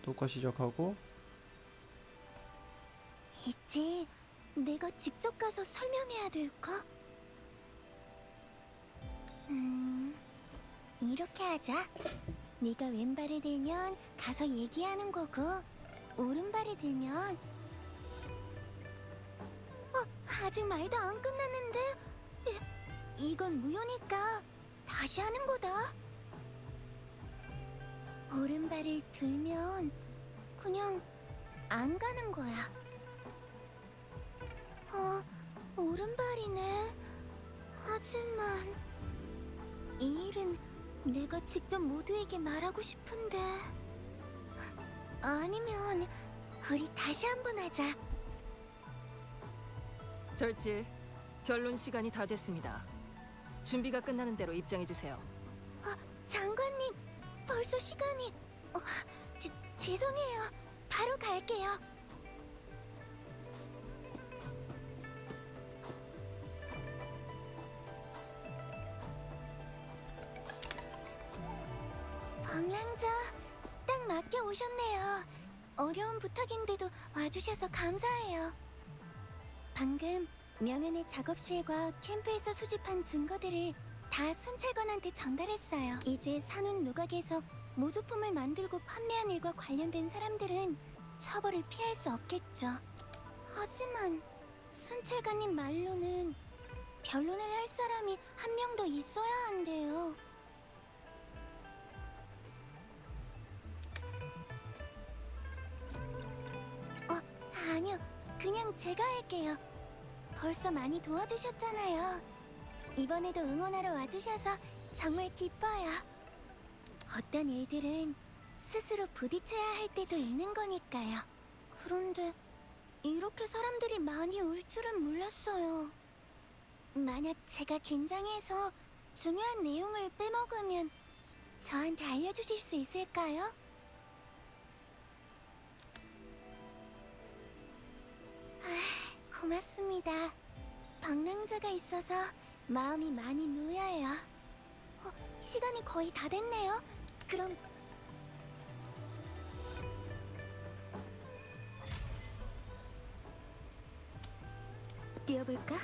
녹화 시작하고. 있지. 내가 직접 가서 설명해야 될까? 이렇게 하자. 네가 왼발을 들면 가서 얘기하는 거고, 오른발을 들면 아직 말도 안 끝났는데. 이건 무효니까 다시 하는 거다. 오른발을 들면 그냥 안 가는 거야. 오른발이네. 하지만 이 일은 내가 직접 모두에게 말하고 싶은데. 아니면 우리 다시 한번 하자. 절지, 결론 시간이 다 됐습니다. 준비가 끝나는 대로 입장해주세요. 장관님, 벌써 시간이... 죄송해요. 바로 갈게요. 방랑자, 딱 맞게 오셨네요. 어려운 부탁인데도 와주셔서 감사해요. 방금 명현의 작업실과 캠프에서 수집한 증거들을 다 순찰관한테 전달했어요. 이제 산운 누각에서 모조품을 만들고 판매한 일과 관련된 사람들은 처벌을 피할 수 없겠죠. 하지만 순찰관님 말로는 변론을 할 사람이 한 명 더 있어야 한대요. 아니요, 그냥 제가 할게요. 벌써 많이 도와주셨잖아요. 이번에도 응원하러 와주셔서 정말 기뻐요. 어떤 일들은 스스로 부딪혀야 할 때도 있는 거니까요. 그런데 이렇게 사람들이 많이 올 줄은 몰랐어요. 만약 제가 긴장해서 중요한 내용을 빼먹으면 저한테 알려주실 수 있을까요? 고맙습니다. 방랑자가 있어서 마음이 많이 놓여요. 시간이 거의 다 됐네요. 그럼 뛰어볼까?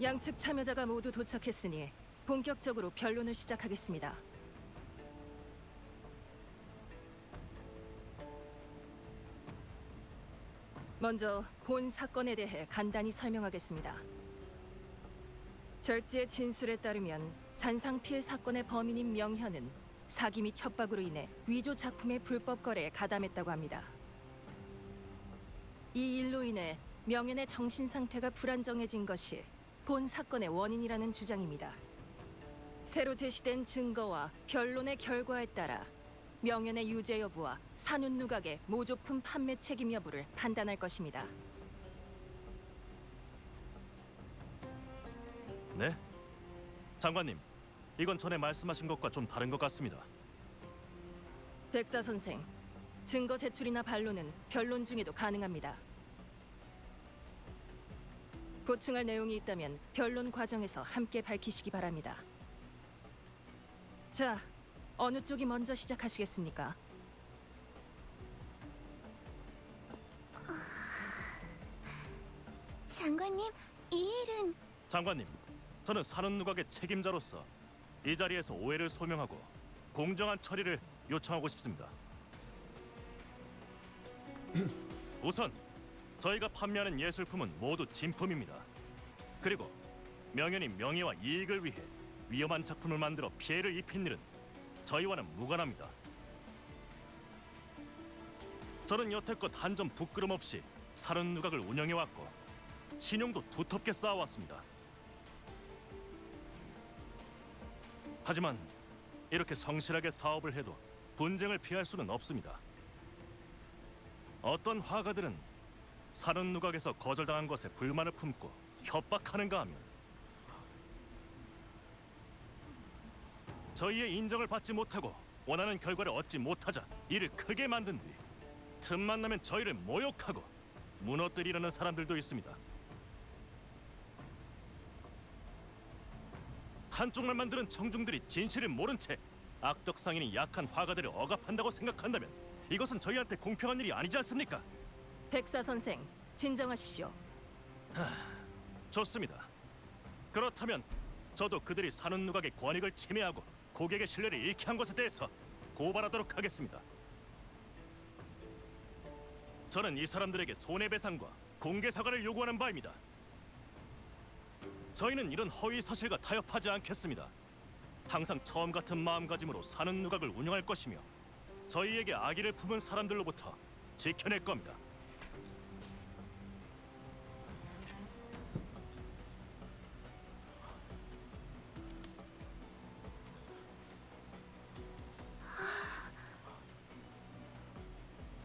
양측 참여자가 모두 도착했으니 본격적으로 변론을 시작하겠습니다. 먼저 본 사건에 대해 간단히 설명하겠습니다. 절지의 진술에 따르면 잔상 피해 사건의 범인인 명현은 사기 및 협박으로 인해 위조 작품의 불법 거래에 가담했다고 합니다. 이 일로 인해 명현의 정신 상태가 불안정해진 것이 본 사건의 원인이라는 주장입니다. 새로 제시된 증거와 변론의 결과에 따라 명현의 유죄 여부와 산운 누각의 모조품 판매 책임 여부를 판단할 것입니다. 네? 장관님, 이건 전에 말씀하신 것과 좀 다른 것 같습니다. 백사 선생, 증거 제출이나 반론은 변론 중에도 가능합니다. 보충할 내용이 있다면 변론 과정에서 함께 밝히시기 바랍니다. 자, 어느 쪽이 먼저 시작하시겠습니까? 장관님, 이 일은... 장관님, 저는 산운 누각의 책임자로서 이 자리에서 오해를 소명하고 공정한 처리를 요청하고 싶습니다. 우선 저희가 판매하는 예술품은 모두 진품입니다. 그리고 명현이 명예와 이익을 위해 위험한 작품을 만들어 피해를 입힌 일은 저희와는 무관합니다. 저는 여태껏 한 점 부끄럼 없이 산운 누각을 운영해왔고 신용도 두텁게 쌓아왔습니다. 하지만 이렇게 성실하게 사업을 해도 분쟁을 피할 수는 없습니다. 어떤 화가들은 사는 누각에서 거절당한 것에 불만을 품고 협박하는가 하면 저희의 인정을 받지 못하고 원하는 결과를 얻지 못하자 일을 크게 만든 뒤 틈만 나면 저희를 모욕하고 무너뜨리려는 사람들도 있습니다. 한쪽만 만드는 청중들이 진실을 모른 채 악덕상인이 약한 화가들을 억압한다고 생각한다면 이것은 저희한테 공평한 일이 아니지 않습니까? 백사 선생, 진정하십시오. 좋습니다. 그렇다면 저도 그들이 사는 누각의 권익을 침해하고 고객의 신뢰를 잃게 한 것에 대해서 고발하도록 하겠습니다. 저는 이 사람들에게 손해배상과 공개 사과를 요구하는 바입니다. 저희는 이런 허위 사실과 타협하지 않겠습니다. 항상 처음 같은 마음가짐으로 사는 누각을 운영할 것이며 저희에게 악의를 품은 사람들로부터 지켜낼 겁니다.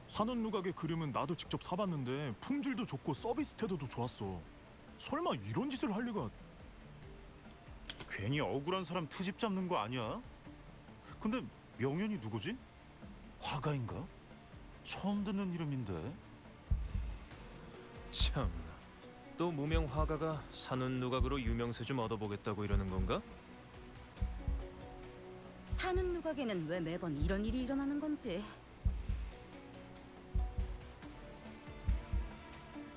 산원 누각의 그림은 나도 직접 사봤는데 품질도 좋고 서비스 태도도 좋았어. 설마 이런 짓을 할 리가? 괜히 억울한 사람 트집 잡는 거 아니야? 근데 명현이 누구지? 화가인가? 처음 듣는 이름인데. 참나, 또 무명 화가가 산운 누각으로 유명세 좀 얻어보겠다고 이러는 건가? 산운 누각에는 왜 매번 이런 일이 일어나는 건지.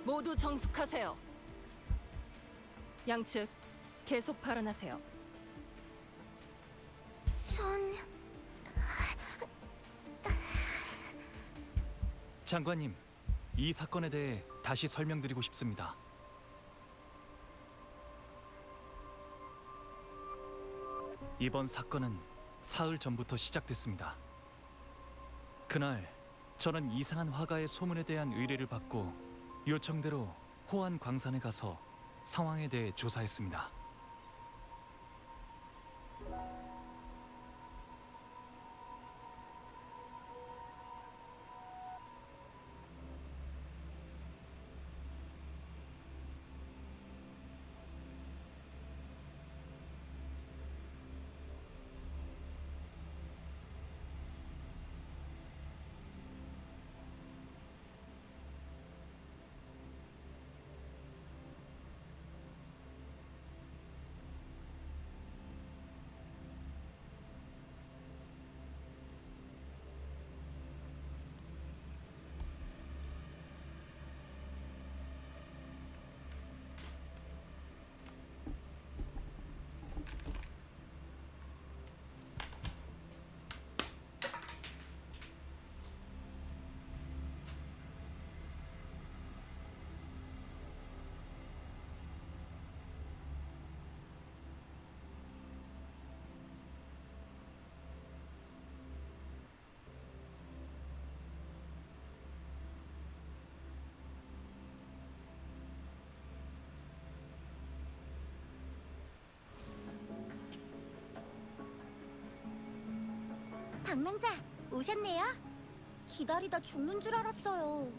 모두 정숙하세요. 양측 계속 발언하세요. 전 장관님, 이 사건에 대해 다시 설명드리고 싶습니다. 이번 사건은 사흘 전부터 시작됐습니다. 그날 저는 이상한 화가의 소문에 대한 의뢰를 받고 요청대로 호안 광산에 가서 상황에 대해 조사했습니다. 방랑자 오셨네요. 기다리다 죽는 줄 알았어요.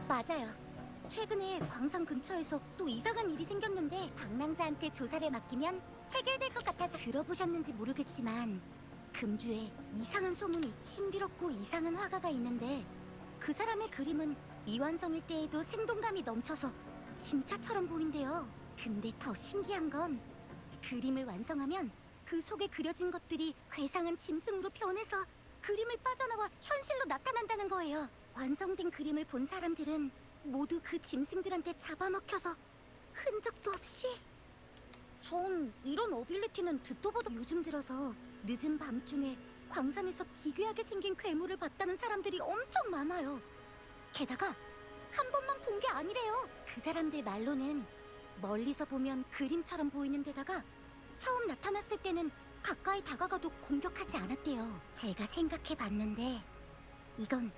맞아요. 최근에 광산 근처에서 또 이상한 일이 생겼는데 방랑자한테 조사를 맡기면 해결될 것 같아서 들어보셨는지 모르겠지만 금주에 이상한 소문이 신비롭고 이상한 화가가 있는데 그 사람의 그림은 미완성일 때에도 생동감이 넘쳐서 진짜처럼 보인대요. 근데 더 신기한 건 그림을 완성하면 그 속에 그려진 것들이 괴상한 짐승으로 변해서 그림을 빠져나와 현실로 나타난다는 거예요. 완성된 그림을 본 사람들은 모두 그 짐승들한테 잡아먹혀서 흔적도 없이. 전 이런 어빌리티는 듣도 보도 요즘 들어서 늦은 밤중에 광산에서 기괴하게 생긴 괴물을 봤다는 사람들이 엄청 많아요. 게다가 한 번만 본 게 아니래요. 그 사람들 말로는 멀리서 보면 그림처럼 보이는 데다가 처음 나타났을 때는 가까이 다가가도 공격하지 않았대요. 제가 생각해봤는데 이건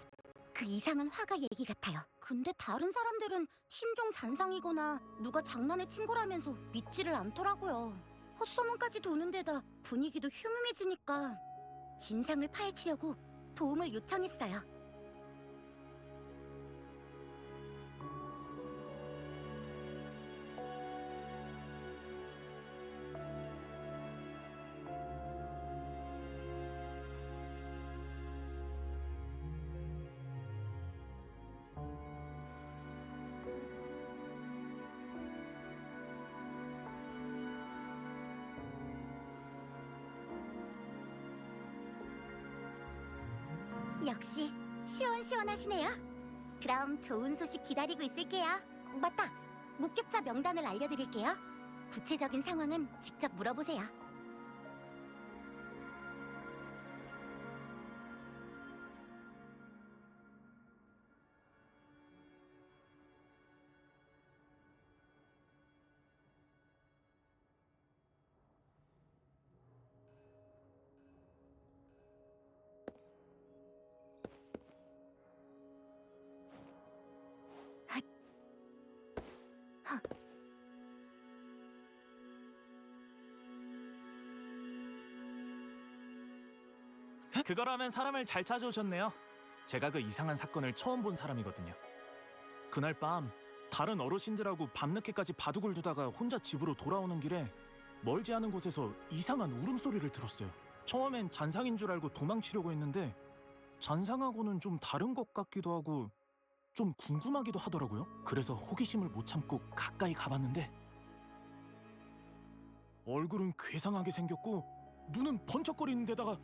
그 이상한 화가 얘기 같아요. 근데 다른 사람들은 신종 잔상이거나 누가 장난에 친 거라면서 믿지를 않더라고요. 헛소문까지 도는 데다 분위기도 흉흉해지니까 진상을 파헤치려고 도움을 요청했어요. 역시 시원시원하시네요. 그럼 좋은 소식 기다리고 있을게요. 맞다! 목격자 명단을 알려드릴게요. 구체적인 상황은 직접 물어보세요. 그거라면 사람을 잘 찾아오셨네요. 제가 그 이상한 사건을 처음 본 사람이거든요. 그날 밤 다른 어르신들하고 밤늦게까지 바둑을 두다가 혼자 집으로 돌아오는 길에 멀지 않은 곳에서 이상한 울음소리를 들었어요. 처음엔 잔상인 줄 알고 도망치려고 했는데 잔상하고는 좀 다른 것 같기도 하고 좀 궁금하기도 하더라고요. 그래서 호기심을 못 참고 가까이 가봤는데 얼굴은 괴상하게 생겼고 눈은 번쩍거리는 데다가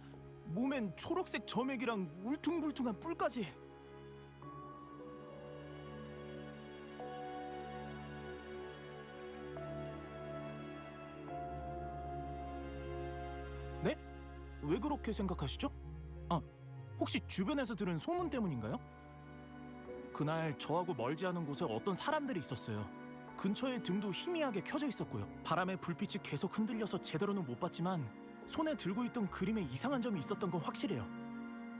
몸엔 초록색 점액이랑 울퉁불퉁한 뿔까지. 네? 왜 그렇게 생각하시죠? 아, 혹시 주변에서 들은 소문 때문인가요? 그날 저하고 멀지 않은 곳에 어떤 사람들이 있었어요. 근처에 등도 희미하게 켜져 있었고요. 바람에 불빛이 계속 흔들려서 제대로는 못 봤지만 손에 들고 있던 그림에 이상한 점이 있었던 건 확실해요.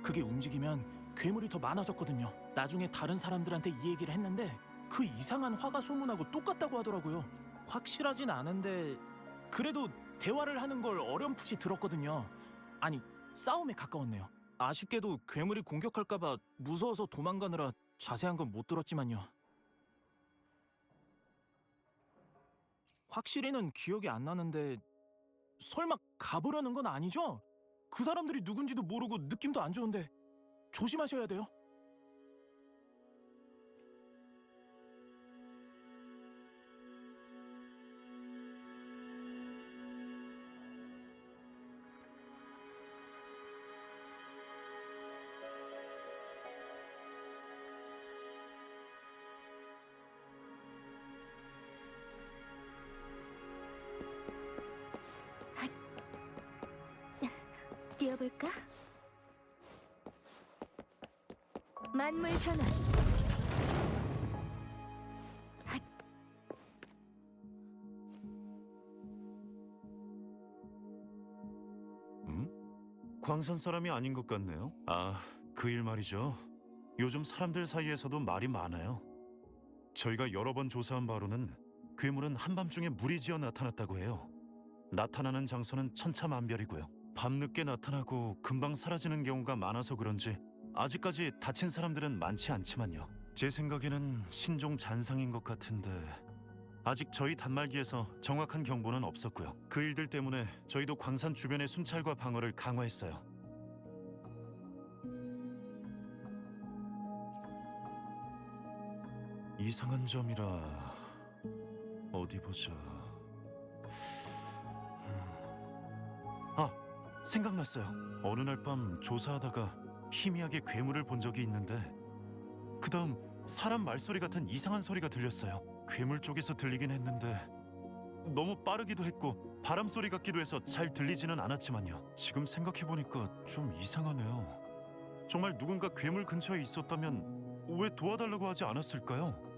그게 움직이면 괴물이 더 많아졌거든요. 나중에 다른 사람들한테 이 얘기를 했는데 그 이상한 화가 소문하고 똑같다고 하더라고요. 확실하진 않은데 그래도 대화를 하는 걸 어렴풋이 들었거든요. 아니, 싸움에 가까웠네요. 아쉽게도 괴물이 공격할까봐 무서워서 도망가느라 자세한 건 못 들었지만요. 확실히는 기억이 안 나는데 설마 가보려는 건 아니죠? 그 사람들이 누군지도 모르고 느낌도 안 좋은데 조심하셔야 돼요. 뛰어볼까? 만물 변화. 광산 사람이 아닌 것 같네요. 아, 그 일 말이죠. 요즘 사람들 사이에서도 말이 많아요. 저희가 여러 번 조사한 바로는 괴물은 한밤중에 무리지어 나타났다고 해요. 나타나는 장소는 천차만별이고요. 밤늦게 나타나고 금방 사라지는 경우가 많아서 그런지 아직까지 다친 사람들은 많지 않지만요. 제 생각에는 신종 잔상인 것 같은데 아직 저희 단말기에서 정확한 경보는 없었고요. 그 일들 때문에 저희도 광산 주변의 순찰과 방어를 강화했어요. 이상한 점이라 어디 보자. 아, 생각났어요. 어느 날 밤 조사하다가 희미하게 괴물을 본 적이 있는데 그 다음 사람 말소리 같은 이상한 소리가 들렸어요. 괴물 쪽에서 들리긴 했는데 너무 빠르기도 했고 바람 소리 같기도 해서 잘 들리지는 않았지만요. 지금 생각해보니까 좀 이상하네요. 정말 누군가 괴물 근처에 있었다면 왜 도와달라고 하지 않았을까요?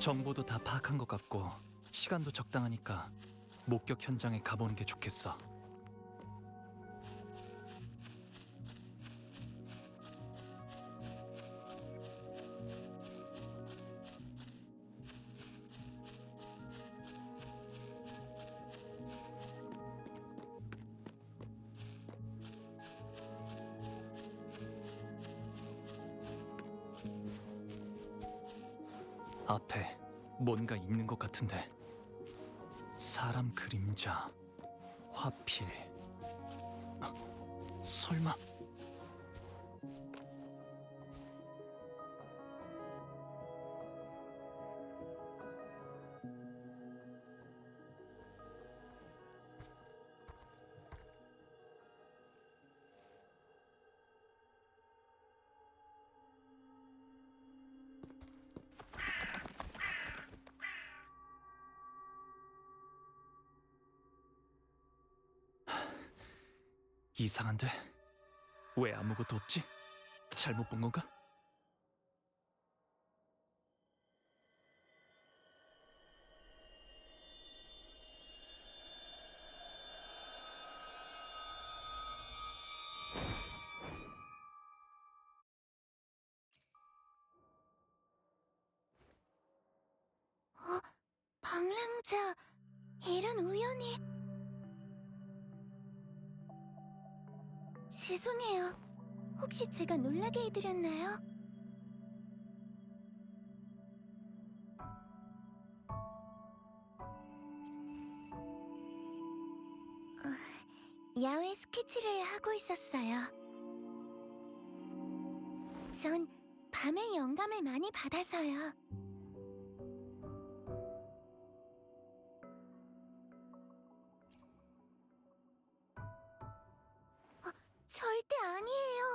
정보도 다 파악한 것 같고 시간도 적당하니까 목격 현장에 가보는 게 좋겠어. 앞에 뭔가 있는 것 같은데. 사람 그림자, 화필. 설마. 이상한데? 왜 아무것도 없지? 잘못 본 건가? 방랑자, 이런 우연이... 죄송해요. 혹시 제가 놀라게 해드렸나요? 야외 스케치를 하고 있었어요. 전 밤에 영감을 많이 받아서요. 절대 아니에요.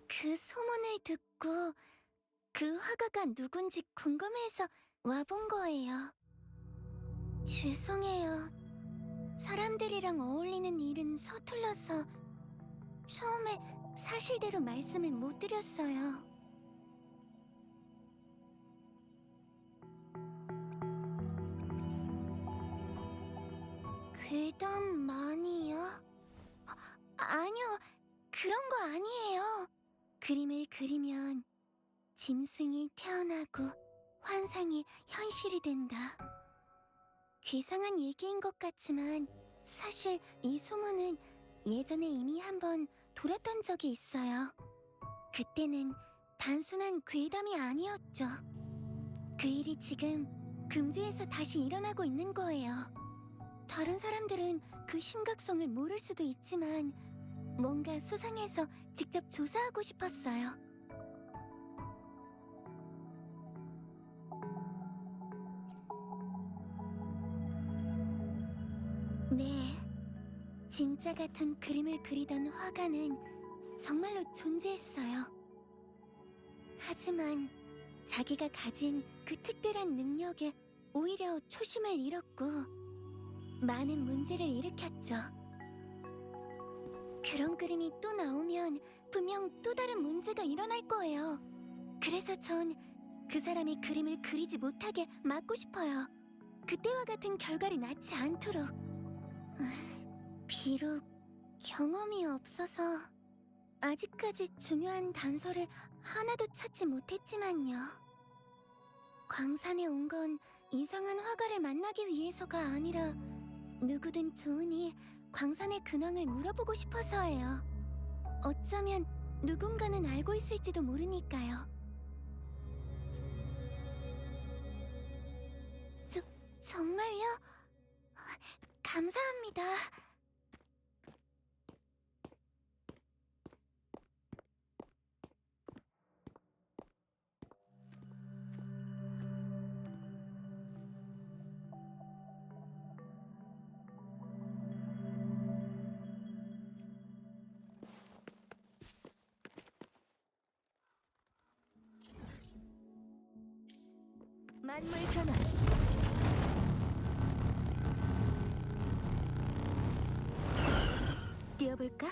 그 소문을 듣고 그 화가가 누군지 궁금해서 와본 거예요. 죄송해요. 사람들이랑 어울리는 일은 서툴러서 처음에 사실대로 말씀을 못 드렸어요. 괴담만이요? 아니요, 그런 거 아니에요. 그림을 그리면 짐승이 태어나고 환상이 현실이 된다. 괴상한 얘기인 것 같지만 사실 이 소문은 예전에 이미 한번 돌았던 적이 있어요. 그때는 단순한 괴담이 아니었죠. 그 일이 지금 금주에서 다시 일어나고 있는 거예요. 다른 사람들은 그 심각성을 모를 수도 있지만 뭔가 수상해서 직접 조사하고 싶었어요. 네, 진짜 같은 그림을 그리던 화가는 정말로 존재했어요. 하지만 자기가 가진 그 특별한 능력에 오히려 초심을 잃었고 많은 문제를 일으켰죠. 그런 그림이 또 나오면 분명 또 다른 문제가 일어날 거예요. 그래서 전 그 사람이 그림을 그리지 못하게 막고 싶어요. 그때와 같은 결과를 낳지 않도록. 비록 경험이 없어서 아직까지 중요한 단서를 하나도 찾지 못했지만요. 광산에 온 건 이상한 화가를 만나기 위해서가 아니라 누구든 좋으니 광산의 근황을 물어보고 싶어서예요. 어쩌면 누군가는 알고 있을지도 모르니까요. 정말요? 감사합니다. 만물 변화. 뛰어볼까?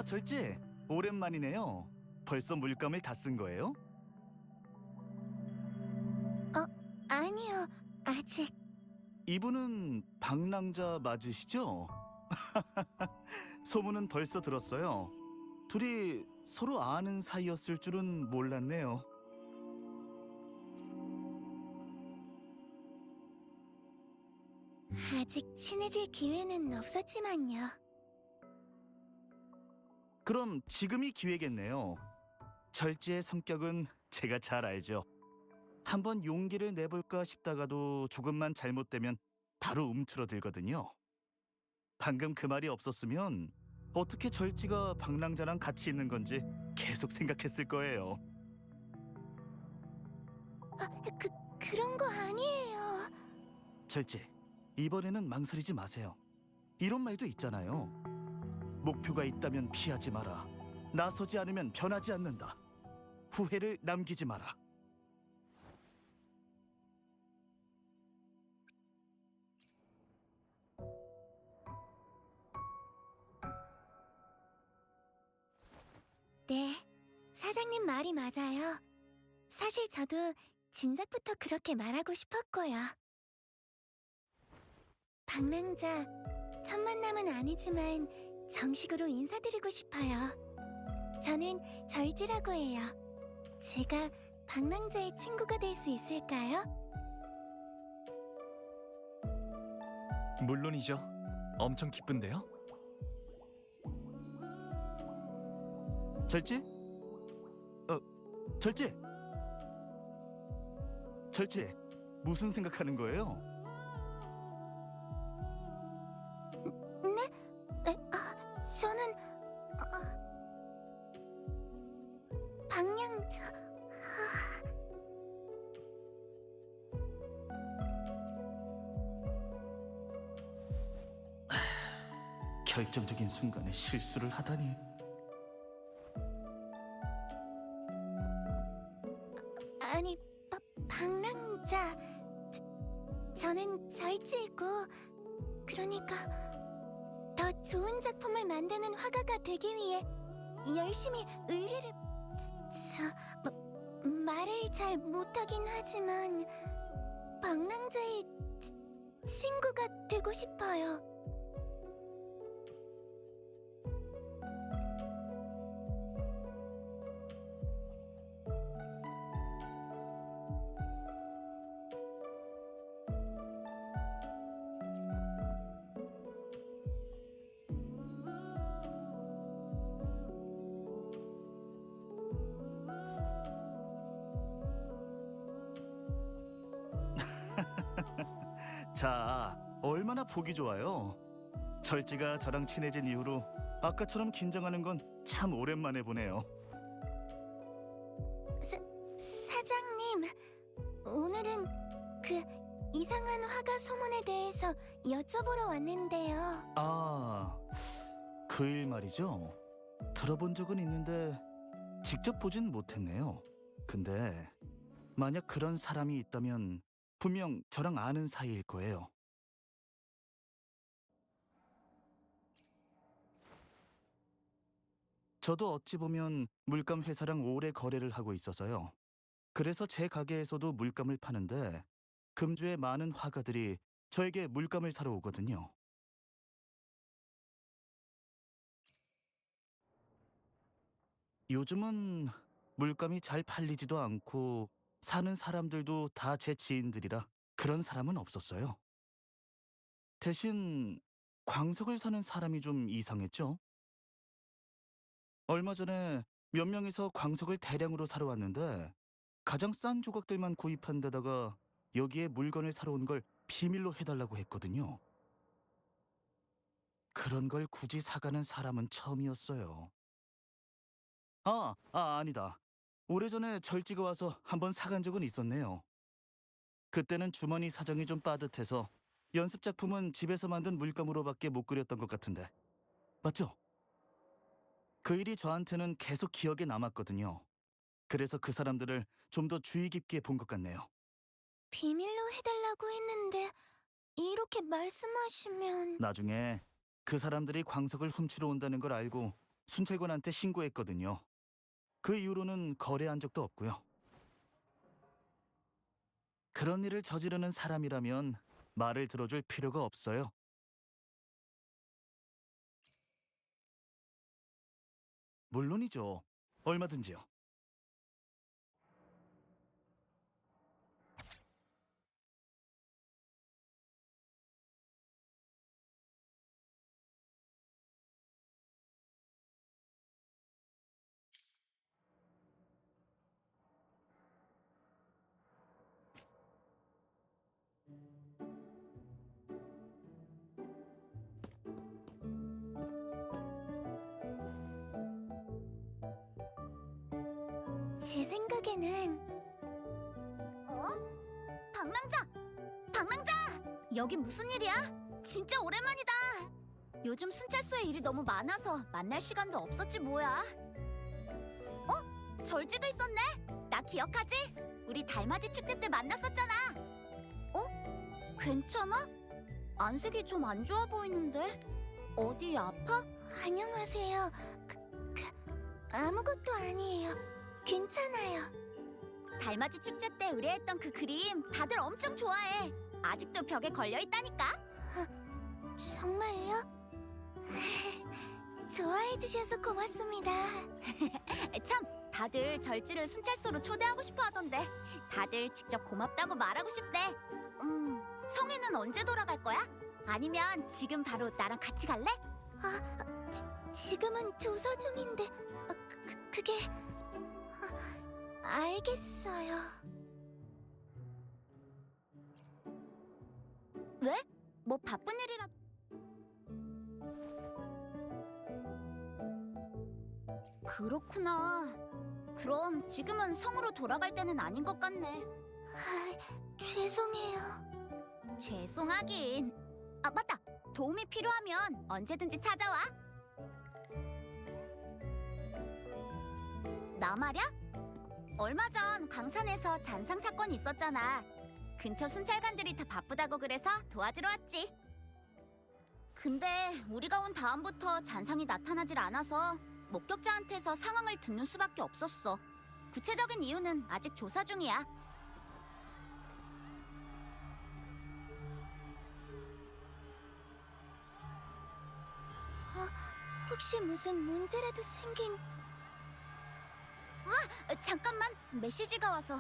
아, 절제. 오랜만이네요. 벌써 물감을 다 쓴 거예요? 아니요, 아직. 이분은 방랑자 맞으시죠? 소문은 벌써 들었어요. 둘이 서로 아는 사이였을 줄은 몰랐네요. 아직 친해질 기회는 없었지만요. 그럼 지금이 기회겠네요. 절제의 성격은 제가 잘 알죠. 한번 용기를 내볼까 싶다가도 조금만 잘못되면 바로 움츠러들거든요. 방금 그 말이 없었으면 어떻게 절지가 방랑자랑 같이 있는 건지 계속 생각했을 거예요. 그런 거 아니에요. 절제, 이번에는 망설이지 마세요. 이런 말도 있잖아요. 목표가 있다면 피하지 마라. 나서지 않으면 변하지 않는다. 후회를 남기지 마라. 네, 사장님 말이 맞아요. 사실 저도 진작부터 그렇게 말하고 싶었고요. 방랑자, 첫 만남은 아니지만 정식으로 인사드리고 싶어요. 저는 절지라고 해요. 제가 방랑자의 친구가 될 수 있을까요? 물론이죠. 엄청 기쁜데요. 절제? 절제! 절제, 무슨 생각하는 거예요? 저는 방랑자. 결정적인 순간에 실수를 하다니. 아니, 방랑자. 저는 절지이고, 그러니까 더 좋은 작품을 만드는 화가가 되기 위해 열심히 의뢰를... 말을 잘 못하긴 하지만 방랑자의 친구가 되고 싶어요. 자, 얼마나 보기 좋아요. 절지가 저랑 친해진 이후로 아까처럼 긴장하는 건 참 오랜만에 보네요. 사장님, 오늘은 그 이상한 화가 소문에 대해서 여쭤보러 왔는데요. 아, 그 일 말이죠. 들어본 적은 있는데 직접 보진 못했네요. 근데 만약 그런 사람이 있다면 분명 저랑 아는 사이일 거예요. 저도 어찌 보면 물감 회사랑 오래 거래를 하고 있어서요. 그래서 제 가게에서도 물감을 파는데 금주의 많은 화가들이 저에게 물감을 사러 오거든요. 요즘은 물감이 잘 팔리지도 않고 사는 사람들도 다 제 지인들이라 그런 사람은 없었어요. 대신 광석을 사는 사람이 좀 이상했죠. 얼마 전에 몇 명이서 광석을 대량으로 사러 왔는데 가장 싼 조각들만 구입한 데다가 여기에 물건을 사러 온 걸 비밀로 해달라고 했거든요. 그런 걸 굳이 사가는 사람은 처음이었어요. 아니다. 오래전에 절지가 와서 한번 사간 적은 있었네요. 그때는 주머니 사정이 좀 빠듯해서 연습 작품은 집에서 만든 물감으로밖에 못 그렸던 것 같은데. 맞죠? 그 일이 저한테는 계속 기억에 남았거든요. 그래서 그 사람들을 좀 더 주의 깊게 본 것 같네요. 비밀로 해달라고 했는데 이렇게 말씀하시면... 나중에 그 사람들이 광석을 훔치러 온다는 걸 알고 순찰관한테 신고했거든요. 그 이후로는 거래한 적도 없고요. 그런 일을 저지르는 사람이라면 말을 들어줄 필요가 없어요. 물론이죠. 얼마든지요. 제 생각에는 방랑자! 방랑자! 여기 무슨 일이야? 진짜 오랜만이다. 요즘 순찰소에 일이 너무 많아서 만날 시간도 없었지 뭐야. 절지도 있었네. 나 기억하지? 우리 달맞이 축제 때 만났었잖아. 괜찮아? 안색이 좀 안 좋아 보이는데. 어디 아파? 안녕하세요. 아무것도 아니에요. 괜찮아요. 달맞이 축제 때 의뢰했던 그 그림 다들 엄청 좋아해. 아직도 벽에 걸려 있다니까. 정말요? 좋아해 주셔서 고맙습니다. 참, 다들 절지를 순찰소로 초대하고 싶어 하던데 다들 직접 고맙다고 말하고 싶대. 성희는 언제 돌아갈 거야? 아니면 지금 바로 나랑 같이 갈래? 지금은 조사 중인데 그게... 알겠어요. 왜? 뭐 바쁜 일이라... 그렇구나. 그럼 지금은 성으로 돌아갈 때는 아닌 것 같네. 죄송해요. 죄송하긴. 맞다. 도움이 필요하면 언제든지 찾아와. 나 말야? 얼마 전 광산에서 잔상 사건이 있었잖아. 근처 순찰관들이 다 바쁘다고 그래서 도와주러 왔지. 근데 우리가 온 다음부터 잔상이 나타나질 않아서 목격자한테서 상황을 듣는 수밖에 없었어. 구체적인 이유는 아직 조사 중이야. 혹시 무슨 문제라도 생긴... 잠깐만, 메시지가 와서.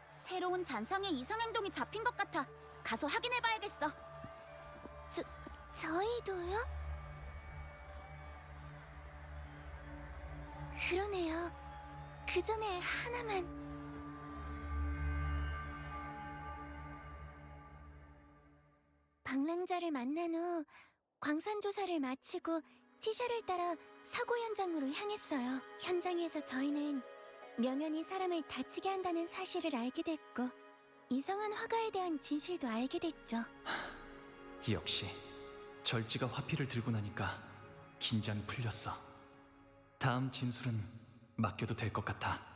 새로운 잔상의 이상 행동이 잡힌 것 같아. 가서 확인해봐야겠어. 저희도요? 그러네요. 그 전에 하나만. 방랑자를 만난 후 광산 조사를 마치고 치샤를 따라 사고 현장으로 향했어요. 현장에서 저희는 명연이 사람을 다치게 한다는 사실을 알게 됐고 이상한 화가에 대한 진실도 알게 됐죠. 역시 절지가 화피를 들고 나니까 긴장이 풀렸어. 다음 진술은 맡겨도 될 것 같아.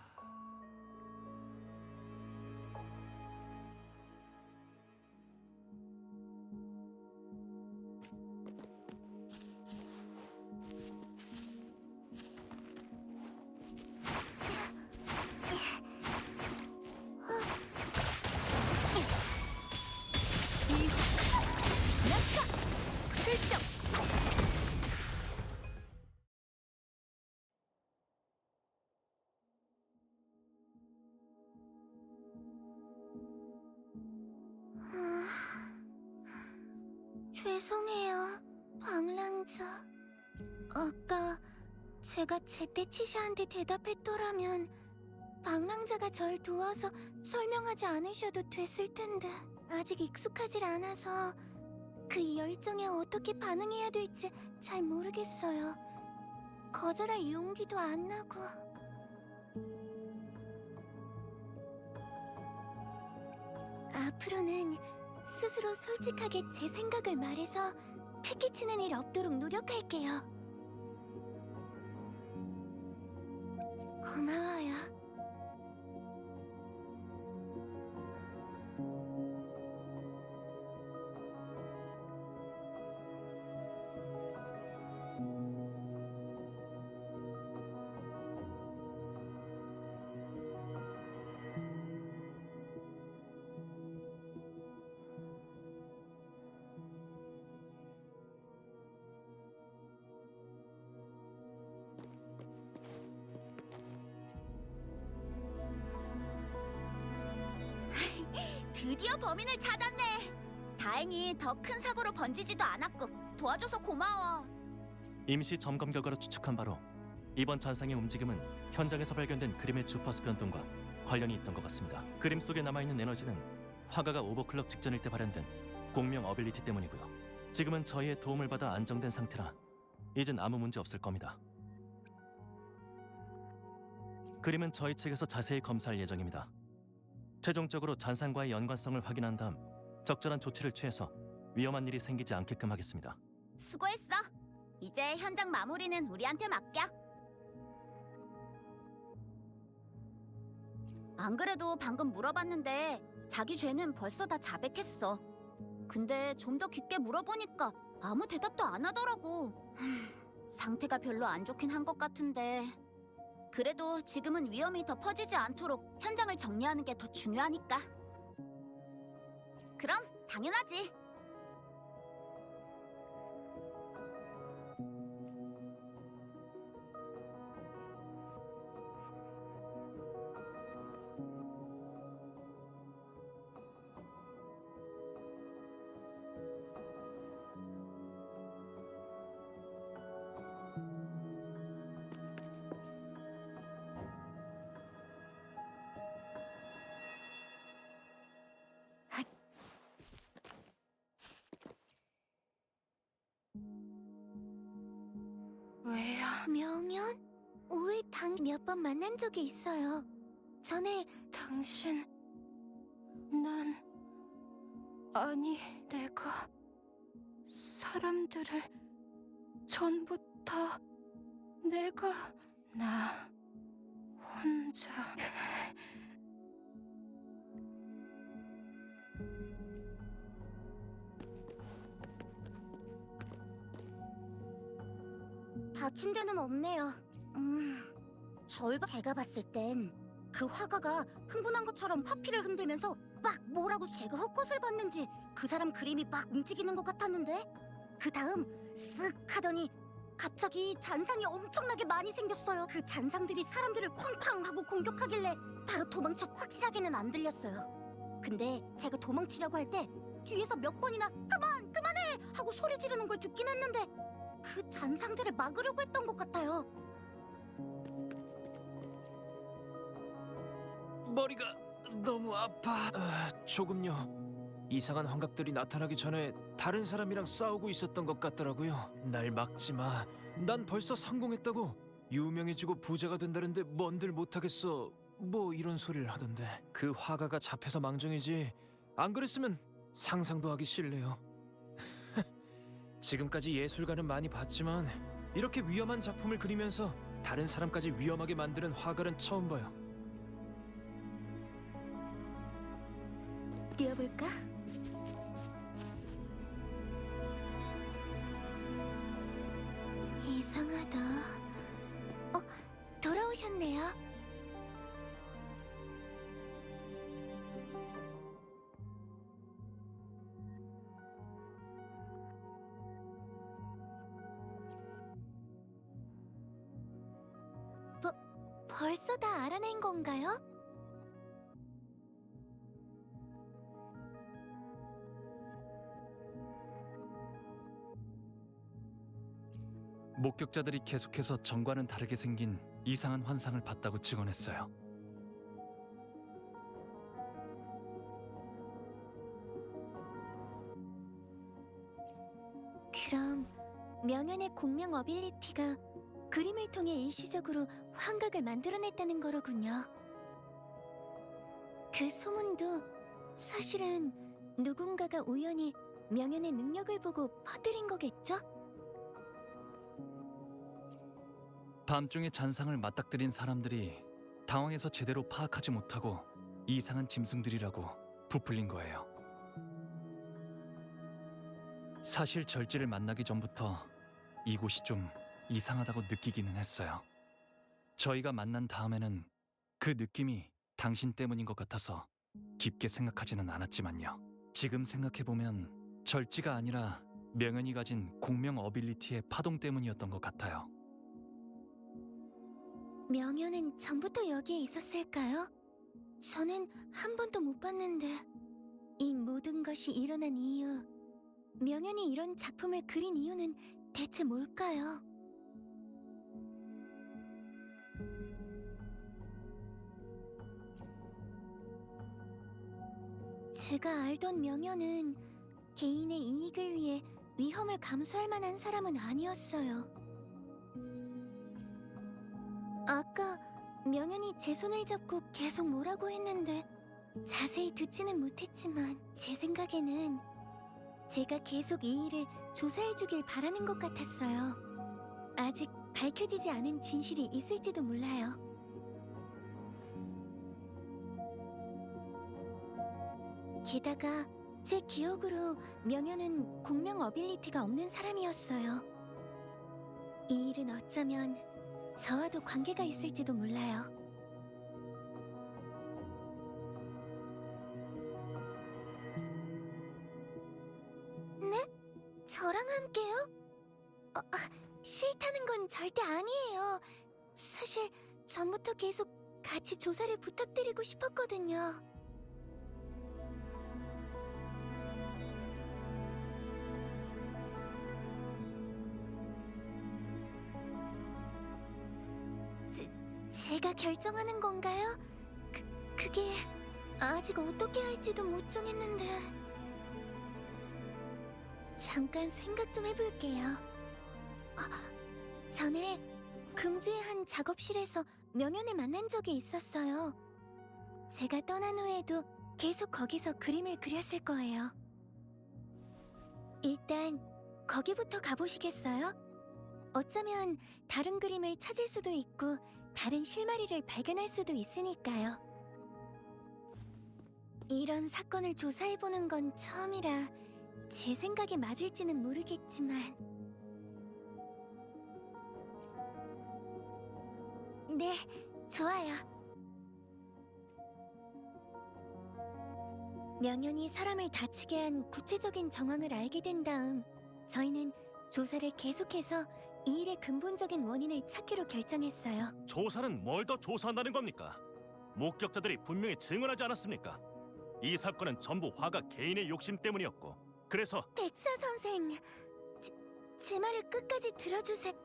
출정! 죄송해요, 방랑자. 아까 제가 제때 치샤한테 대답했더라면 방랑자가 절 도와서 설명하지 않으셔도 됐을 텐데 아직 익숙하질 않아서 그 열정에 어떻게 반응해야 될지 잘 모르겠어요. 거절할 용기도 안 나고. 앞으로는 스스로 솔직하게 제 생각을 말해서 패기치는 일 없도록 노력할게요. 고마워요. 드디어 범인을 찾았네. 다행히 더 큰 사고로 번지지도 않았고 도와줘서 고마워. 임시 점검 결과로 추측한 바로 이번 잔상의 움직임은 현장에서 발견된 그림의 주파수 변동과 관련이 있던 것 같습니다. 그림 속에 남아있는 에너지는 화가가 오버클럭 직전일 때 발현된 공명 어빌리티 때문이고요. 지금은 저희의 도움을 받아 안정된 상태라 이젠 아무 문제 없을 겁니다. 그림은 저희 측에서 자세히 검사할 예정입니다. 최종적으로 잔상과의 연관성을 확인한 다음 적절한 조치를 취해서 위험한 일이 생기지 않게끔 하겠습니다. 수고했어. 이제 현장 마무리는 우리한테 맡겨. 안 그래도 방금 물어봤는데 자기 죄는 벌써 다 자백했어. 근데 좀 더 깊게 물어보니까 아무 대답도 안 하더라고. 상태가 별로 안 좋긴 한 것 같은데. 그래도 지금은 위험이 더 퍼지지 않도록 현장을 정리하는 게 더 중요하니까. 그럼 당연하지. 왜야? 명연? 우리 당 몇 번 만난 적이 있어요. 전에 당신... 난... 아니, 내가... 사람들을... 전부 다... 내가... 나... 혼자... 다친 데는 없네요. 제가 봤을 땐 그 화가가 흥분한 것처럼 화피를 흔들면서 막 뭐라고 제가 헛것을 봤는지 그 사람 그림이 막 움직이는 것 같았는데 그 다음 쓱 하더니 갑자기 잔상이 엄청나게 많이 생겼어요. 그 잔상들이 사람들을 쾅쾅 하고 공격하길래 바로 도망쳐 확실하게는 안 들렸어요. 근데 제가 도망치려고 할 때 뒤에서 몇 번이나 그만해 하고 소리 지르는 걸 듣긴 했는데 그 잔상들을 막으려고 했던 것 같아요. 머리가 너무 아파. 조금요. 이상한 환각들이 나타나기 전에 다른 사람이랑 싸우고 있었던 것 같더라고요. 날 막지 마. 난 벌써 성공했다고. 유명해지고 부자가 된다는데 뭔들 못하겠어. 뭐 이런 소리를 하던데. 그 화가가 잡혀서 망정이지. 안 그랬으면 상상도 하기 싫네요. 지금까지 예술가는 많이 봤지만 이렇게 위험한 작품을 그리면서 다른 사람까지 위험하게 만드는 화가는 처음 봐요. 뛰어볼까? 이상하다. 돌아오셨네요. 벌써 다 알아낸 건가요? 목격자들이 계속해서 전과는 다르게 생긴 이상한 환상을 봤다고 증언했어요. 그럼 명연의 공명 어빌리티가 그림을 통해 일시적으로 환각을 만들어냈다는 거로군요. 그 소문도 사실은 누군가가 우연히 명연의 능력을 보고 퍼뜨린 거겠죠? 밤중에 잔상을 맞닥뜨린 사람들이 당황해서 제대로 파악하지 못하고 이상한 짐승들이라고 부풀린 거예요. 사실 절지를 만나기 전부터 이곳이 좀 이상하다고 느끼기는 했어요. 저희가 만난 다음에는 그 느낌이 당신 때문인 것 같아서 깊게 생각하지는 않았지만요. 지금 생각해보면 절지가 아니라 명연이 가진 공명 어빌리티의 파동 때문이었던 것 같아요. 명연은 전부터 여기에 있었을까요? 저는 한 번도 못 봤는데. 이 모든 것이 일어난 이유, 명현이 이런 작품을 그린 이유는 대체 뭘까요? 제가 알던 명현은 개인의 이익을 위해 위험을 감수할 만한 사람은 아니었어요. 아까 명현이 제 손을 잡고 계속 뭐라고 했는데 자세히 듣지는 못했지만 제 생각에는 제가 계속 이 일을 조사해주길 바라는 것 같았어요. 아직 밝혀지지 않은 진실이 있을지도 몰라요. 게다가 제 기억으로 명현은 공명 어빌리티가 없는 사람이었어요. 이 일은 어쩌면 저와도 관계가 있을지도 몰라요. 네? 저랑 함께요? 싫다는 건 절대 아니에요. 사실 전부터 계속 같이 조사를 부탁드리고 싶었거든요. 제가 결정하는 건가요? 그게 아직 어떻게 할지도 못 정했는데. 잠깐 생각 좀 해볼게요. 전에 금주의 한 작업실에서 명현을 만난 적이 있었어요. 제가 떠난 후에도 계속 거기서 그림을 그렸을 거예요. 일단 거기부터 가보시겠어요? 어쩌면 다른 그림을 찾을 수도 있고 다른 실마리를 발견할 수도 있으니까요. 이런 사건을 조사해보는 건 처음이라 제 생각에 맞을지는 모르겠지만 네, 좋아요. 명현이 사람을 다치게 한 구체적인 정황을 알게 된 다음 저희는 조사를 계속해서 이 일의 근본적인 원인을 찾기로 결정했어요. 조사는 뭘 더 조사한다는 겁니까? 목격자들이 분명히 증언하지 않았습니까? 이 사건은 전부 화가 개인의 욕심 때문이었고 그래서 백사 선생, 제 말을 끝까지 들어주세요.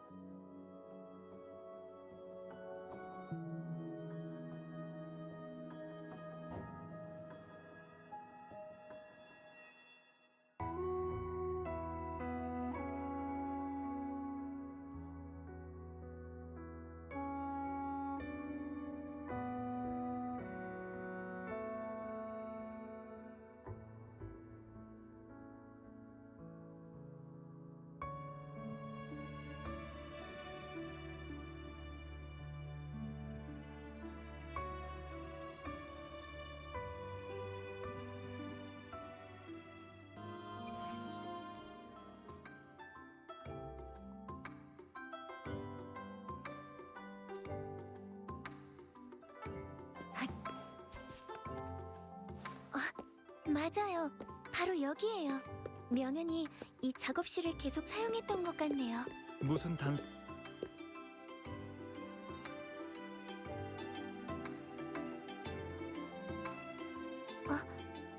맞아요. 바로 여기예요. 명현이 이 작업실을 계속 사용했던 것 같네요. 무슨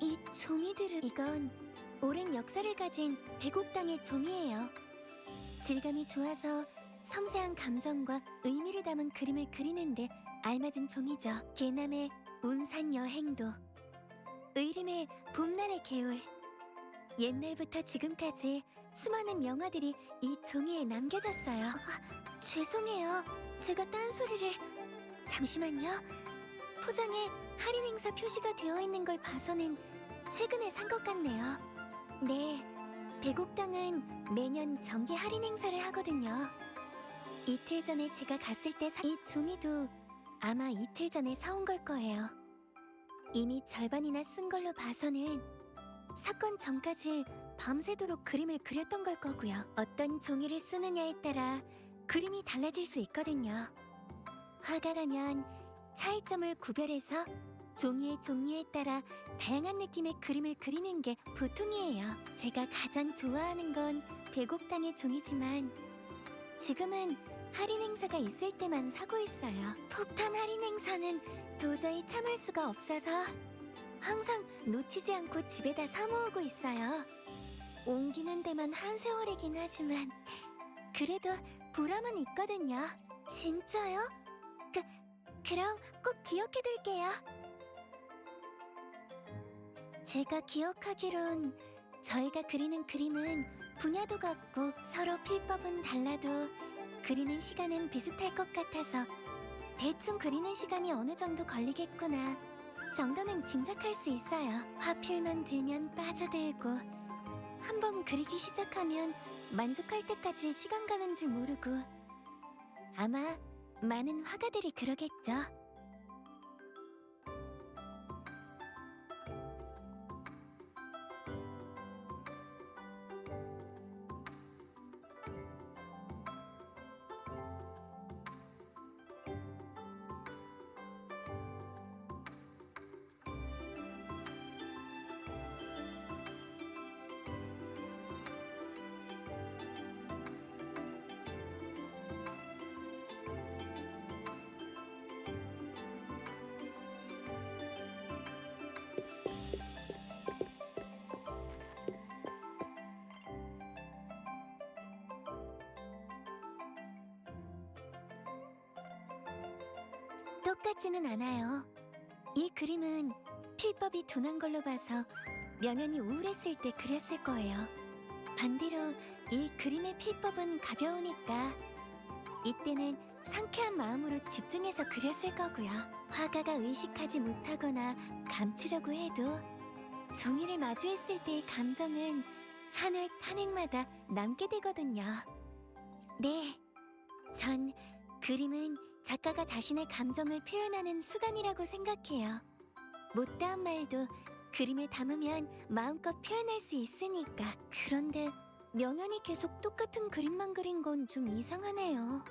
이 종이들은 이건 오랜 역사를 가진 백옥당의 종이에요. 질감이 좋아서 섬세한 감정과 의미를 담은 그림을 그리는데 알맞은 종이죠. 개남의 운산 여행도, 의림의 봄날의 개울. 옛날부터 지금까지 수많은 명화들이 이 종이에 남겨졌어요. 죄송해요. 제가 딴소리를... 잠시만요. 포장에 할인 행사 표시가 되어 있는 걸 봐서는 최근에 산 것 같네요. 네, 백옥당은 매년 정기 할인 행사를 하거든요. 이틀 전에 제가 갔을 때 이 종이도 아마 이틀 전에 사온 걸 거예요. 이미 절반이나 쓴 걸로 봐서는 사건 전까지 밤새도록 그림을 그렸던 걸 거고요. 어떤 종이를 쓰느냐에 따라 그림이 달라질 수 있거든요. 화가라면 차이점을 구별해서 종이의 종류에 따라 다양한 느낌의 그림을 그리는 게 보통이에요. 제가 가장 좋아하는 건 백옥당의 종이지만 지금은 할인 행사가 있을 때만 사고 있어요. 폭탄 할인 행사는 도저히 참을 수가 없어서 항상 놓치지 않고 집에다 사모으고 있어요. 옮기는 데만 한 세월이긴 하지만 그래도 보람은 있거든요. 진짜요? 그럼 꼭 기억해둘게요. 제가 기억하기론 저희가 그리는 그림은 분야도 같고 서로 필법은 달라도 그리는 시간은 비슷할 것 같아서 대충 그리는 시간이 어느 정도 걸리겠구나 정도는 짐작할 수 있어요. 화필만 들면 빠져들고 한번 그리기 시작하면 만족할 때까지 시간 가는 줄 모르고 아마 많은 화가들이 그러겠죠. 똑같지는 않아요. 이 그림은 필법이 둔한 걸로 봐서 명현이 우울했을 때 그렸을 거예요. 반대로 이 그림의 필법은 가벼우니까 이때는 상쾌한 마음으로 집중해서 그렸을 거고요. 화가가 의식하지 못하거나 감추려고 해도 종이를 마주했을 때의 감정은 한 획 한 획마다 남게 되거든요. 네, 전 그림은 작가가 자신의 감정을 표현하는 수단이라고 생각해요. 못다한 말도 그림에 담으면 마음껏 표현할 수 있으니까. 그런데 명현이 계속 똑같은 그림만 그린 건 좀 이상하네요.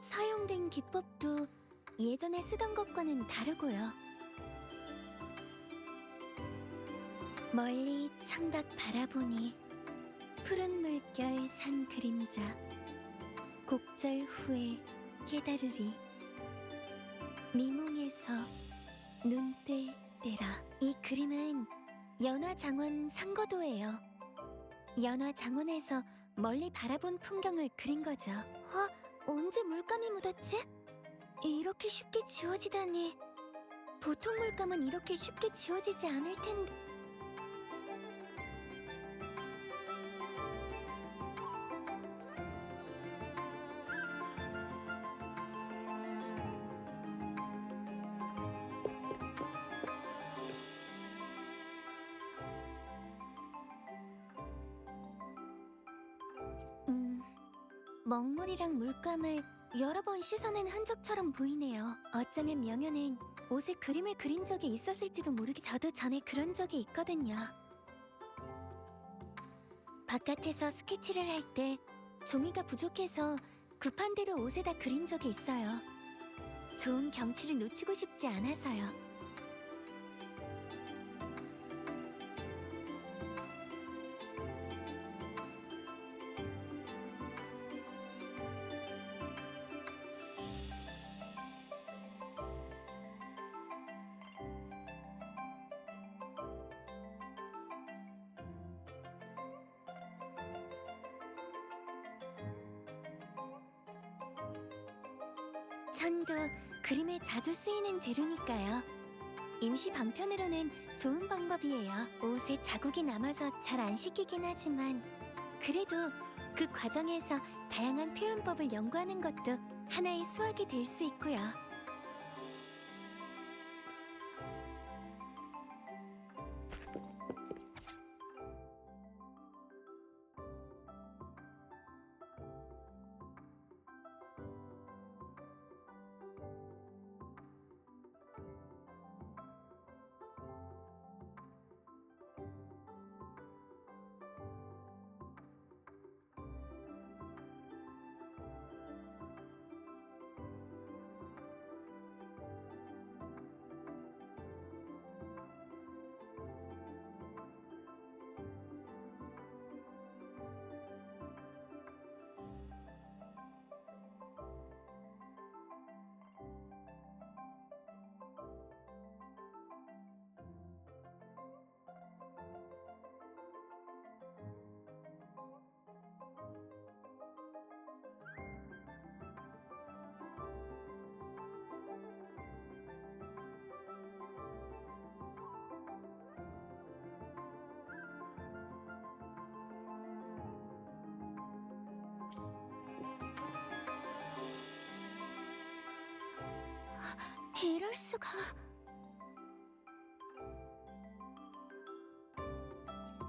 사용된 기법도 예전에 쓰던 것과는 다르고요. 멀리 창밖 바라보니 푸른 물결 산 그림자 곡절 후에 깨달으리 미몽에서 눈 뜰 때라. 이 그림은 연화장원 상거도예요. 연화장원에서 멀리 바라본 풍경을 그린 거죠. 언제 물감이 묻었지? 이렇게 쉽게 지워지다니. 보통 물감은 이렇게 쉽게 지워지지 않을 텐데. 먹물이랑 물감을 여러 번 씻어낸 흔적처럼 보이네요. 어쩌면 명현은 옷에 그림을 그린 적이 있었을지도 저도 전에 그런 적이 있거든요. 바깥에서 스케치를 할 때 종이가 부족해서 급한 대로 옷에다 그린 적이 있어요. 좋은 경치를 놓치고 싶지 않아서요. 천도 그림에 자주 쓰이는 재료니까요. 임시 방편으로는 좋은 방법이에요. 옷에 자국이 남아서 잘 안 씻기긴 하지만 그래도 그 과정에서 다양한 표현법을 연구하는 것도 하나의 수학이 될 수 있고요. 이럴 수가.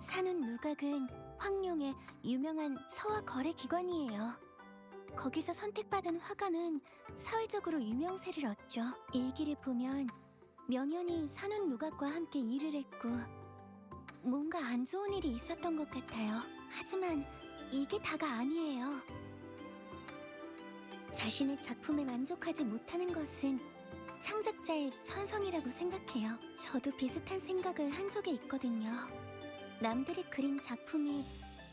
산운 누각은 황룡의 유명한 서화 거래 기관이에요. 거기서 선택받은 화가는 사회적으로 유명세를 얻죠. 일기를 보면 명현이 산운 누각과 함께 일을 했고 뭔가 안 좋은 일이 있었던 것 같아요. 하지만 이게 다가 아니에요. 자신의 작품에 만족하지 못하는 것은 창작자의 천성이라고 생각해요. 저도 비슷한 생각을 한 적이 있거든요. 남들이 그린 작품이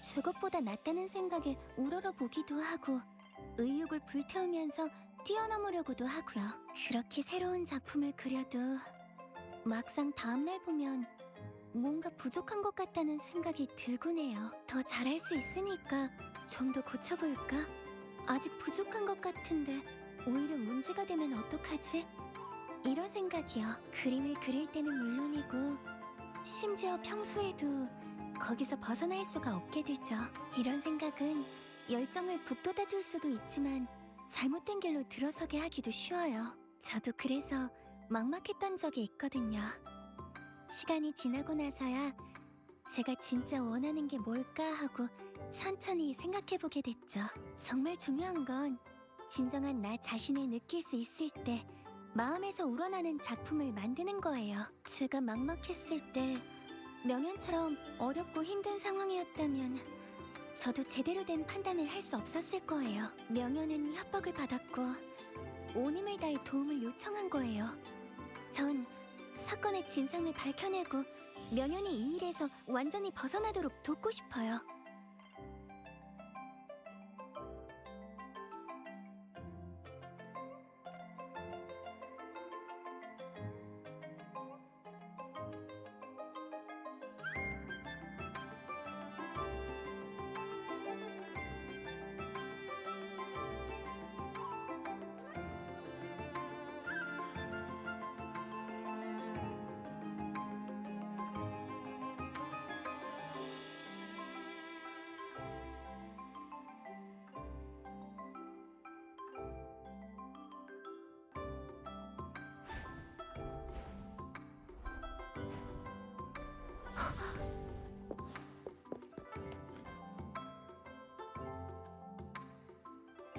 저것보다 낫다는 생각에 우러러 보기도 하고 의욕을 불태우면서 뛰어넘으려고도 하고요. 그렇게 새로운 작품을 그려도 막상 다음날 보면 뭔가 부족한 것 같다는 생각이 들곤 해요. 더 잘할 수 있으니까 좀 더 고쳐볼까? 아직 부족한 것 같은데 오히려 문제가 되면 어떡하지? 이런 생각이요. 그림을 그릴 때는 물론이고 심지어 평소에도 거기서 벗어날 수가 없게 되죠. 이런 생각은 열정을 북돋아줄 수도 있지만 잘못된 길로 들어서게 하기도 쉬워요. 저도 그래서 막막했던 적이 있거든요. 시간이 지나고 나서야 제가 진짜 원하는 게 뭘까 하고 천천히 생각해보게 됐죠. 정말 중요한 건 진정한 나 자신을 느낄 수 있을 때 마음에서 우러나는 작품을 만드는 거예요. 제가 막막했을 때 명현처럼 어렵고 힘든 상황이었다면 저도 제대로 된 판단을 할 수 없었을 거예요. 명현은 협박을 받았고 온 힘을 다해 도움을 요청한 거예요. 전 사건의 진상을 밝혀내고 명현이 이 일에서 완전히 벗어나도록 돕고 싶어요.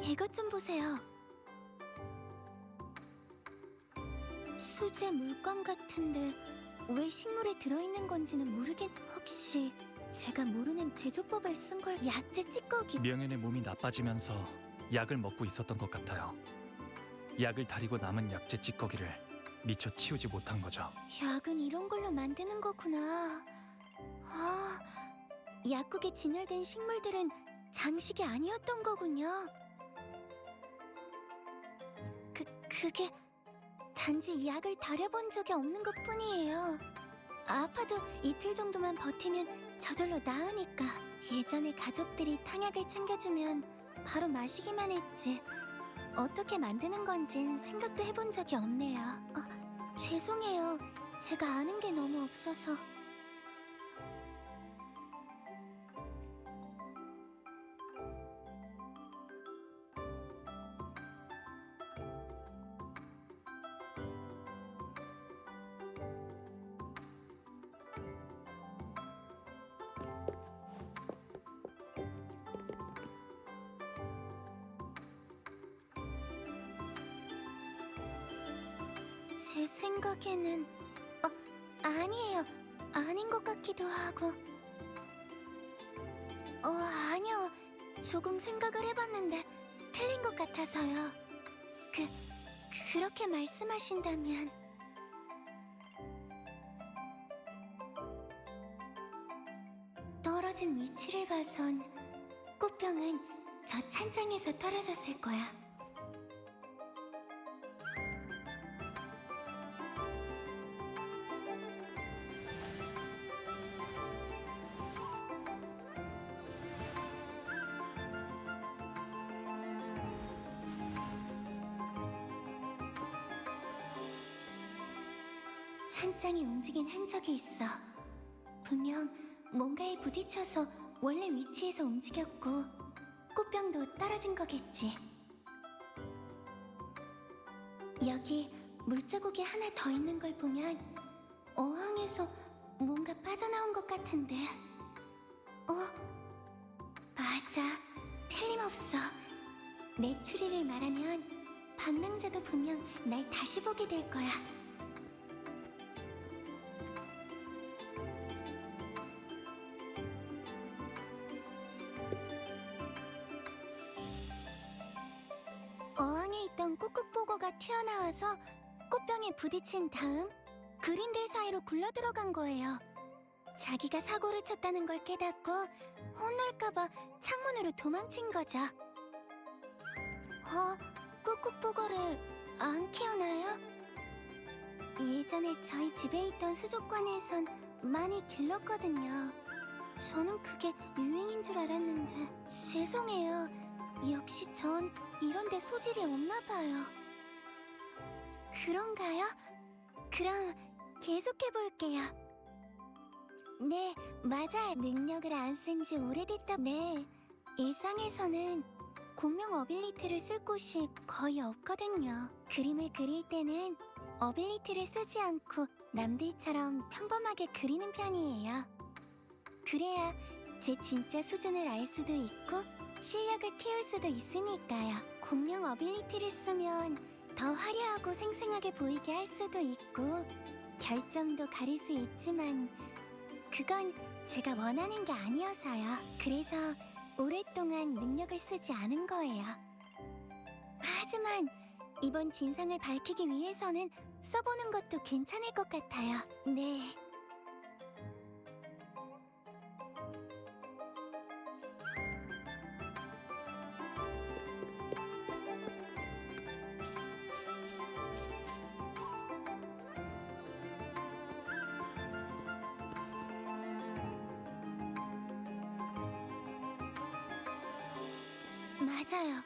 이것 좀 보세요. 수제 물감 같은데 왜 식물에 들어있는 건지는 혹시 제가 모르는 제조법을 쓴 걸 약재 찌꺼기? 명현의 몸이 나빠지면서 약을 먹고 있었던 것 같아요. 약을 다리고 남은 약재 찌꺼기를 미처 치우지 못한 거죠. 약은 이런 걸로 만드는 거구나. 아, 약국에 진열된 식물들은 장식이 아니었던 거군요. 그게 단지 약을 다려본 적이 없는 것뿐이에요. 아파도 이틀 정도만 버티면 저절로 나으니까. 예전에 가족들이 탕약을 챙겨주면 바로 마시기만 했지 어떻게 만드는 건진 생각도 해본 적이 없네요. 죄송해요. 제가 아는 게 너무 없어서. 제 생각에는 아니에요. 아닌 것 같기도 하고. 아니요. 조금 생각을 해봤는데 틀린 것 같아서요. 그렇게 말씀하신다면. 떨어진 위치를 봐선 꽃병은 저 찬장에서 떨어졌을 거야. 찬장이 움직인 흔적이 있어. 분명 뭔가에 부딪혀서 원래 위치에서 움직였고 꽃병도 떨어진 거겠지. 여기 물자국이 하나 더 있는 걸 보면 어항에서 뭔가 빠져나온 것 같은데. 맞아. 틀림없어. 내 추리를 말하면 방랑자도 분명 날 다시 보게 될 거야. 어항에 있던 꾹꾹보거가 튀어나와서 꽃병에 부딪힌 다음 그림들 사이로 굴러들어간 거예요. 자기가 사고를 쳤다는 걸 깨닫고 혼날까봐 창문으로 도망친 거죠. 꾹꾹보거를 안 키우나요? 예전에 저희 집에 있던 수족관에선 많이 길렀거든요. 저는 그게 유행인 줄 알았는데. 죄송해요. 역시 전 이런데 소질이 없나 봐요. 그런가요? 그럼 계속해볼게요. 네, 맞아요. 능력을 안 쓴 지 오래됐다. 네, 일상에서는 공명 어빌리티를 쓸 곳이 거의 없거든요. 그림을 그릴 때는 어빌리티를 쓰지 않고 남들처럼 평범하게 그리는 편이에요. 그래야 제 진짜 수준을 알 수도 있고 실력을 키울 수도 있으니까요. 공룡 어빌리티를 쓰면 더 화려하고 생생하게 보이게 할 수도 있고 결점도 가릴 수 있지만 그건 제가 원하는 게 아니어서요. 그래서 오랫동안 능력을 쓰지 않은 거예요. 하지만 이번 진상을 밝히기 위해서는 써보는 것도 괜찮을 것 같아요. 네. 맞아요.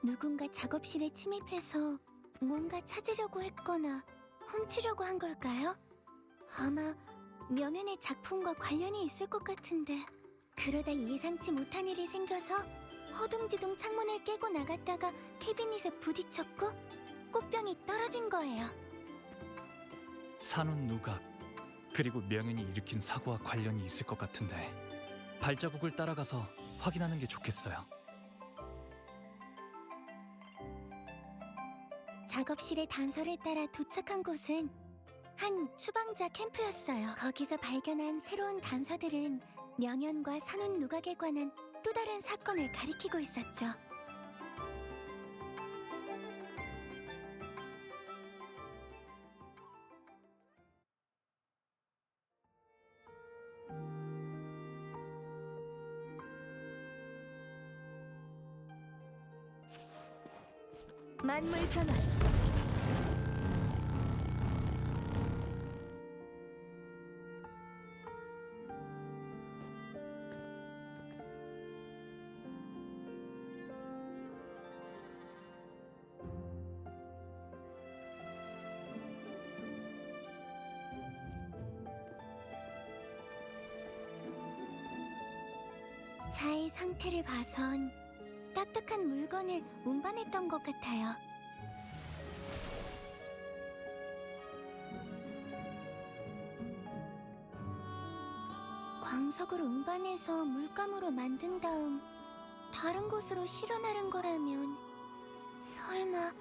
누군가 작업실에 침입해서 뭔가 찾으려고 했거나 훔치려고 한 걸까요? 아마 명현의 작품과 관련이 있을 것 같은데. 그러다 예상치 못한 일이 생겨서 허둥지둥 창문을 깨고 나갔다가 캐비닛에 부딪혔고 꽃병이 떨어진 거예요. 산운 누각 그리고 명현이 일으킨 사고와 관련이 있을 것 같은데 발자국을 따라가서 확인하는 게 좋겠어요. 작업실의 단서를 따라 도착한 곳은 한 추방자 캠프였어요. 거기서 발견한 새로운 단서들은 명현과 산운 누각에 관한 또 다른 사건을 가리키고 있었죠. 만물 변화. 차의 상태를 봐선 딱딱한 물건을 운반했던 것 같아요. 광석을 운반해서 물감으로 만든 다음 다른 곳으로 실어나른 거라면 설마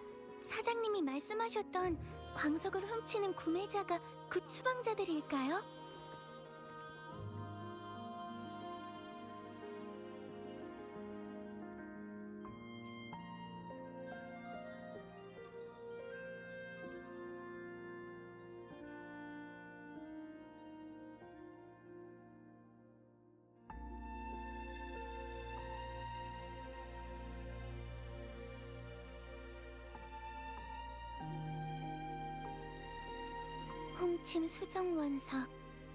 사장님이 말씀하셨던 광석을 훔치는 구매자가 그 추방자들일까요? 홍침 수정 원석,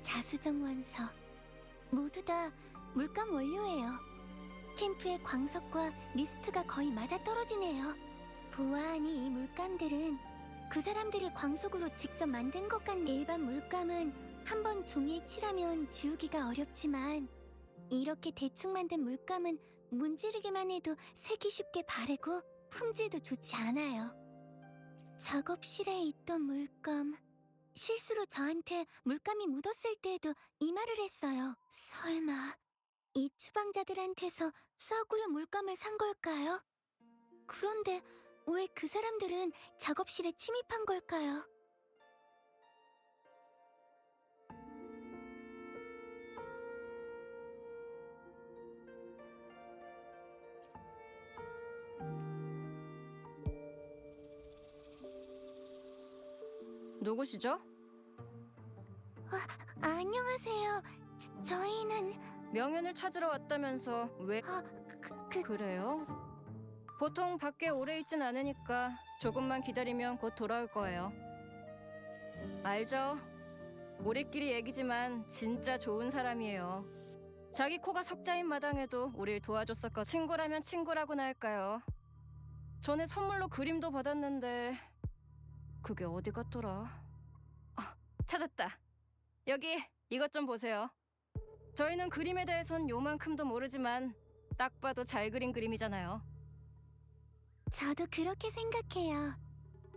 자수정 원석 모두 다 물감 원료예요. 캠프의 광석과 리스트가 거의 맞아떨어지네요. 보아하니 이 물감들은 그 사람들이 광석으로 직접 만든 것 같네. 일반 물감은 한 번 종이에 칠하면 지우기가 어렵지만 이렇게 대충 만든 물감은 문지르기만 해도 색이 쉽게 바르고 품질도 좋지 않아요. 작업실에 있던 물감, 실수로 저한테 물감이 묻었을 때에도 이 말을 했어요. 설마 이 추방자들한테서 싸구려 물감을 산 걸까요? 그런데 왜 그 사람들은 작업실에 침입한 걸까요? 누구시죠? 안녕하세요. 저희는 명현을 찾으러 왔다면서 왜 그래요? 보통 밖에 오래 있진 않으니까 조금만 기다리면 곧 돌아올 거예요. 알죠? 우리끼리 얘기지만 진짜 좋은 사람이에요. 자기 코가 석자인 마당에도 우릴 도와줬었거. 친구라면 친구라고나 할까요? 전에 선물로 그림도 받았는데 그게 어디 갔더라? 찾았다. 여기 이것 좀 보세요. 저희는 그림에 대해선 요만큼도 모르지만 딱 봐도 잘 그린 그림이잖아요. 저도 그렇게 생각해요.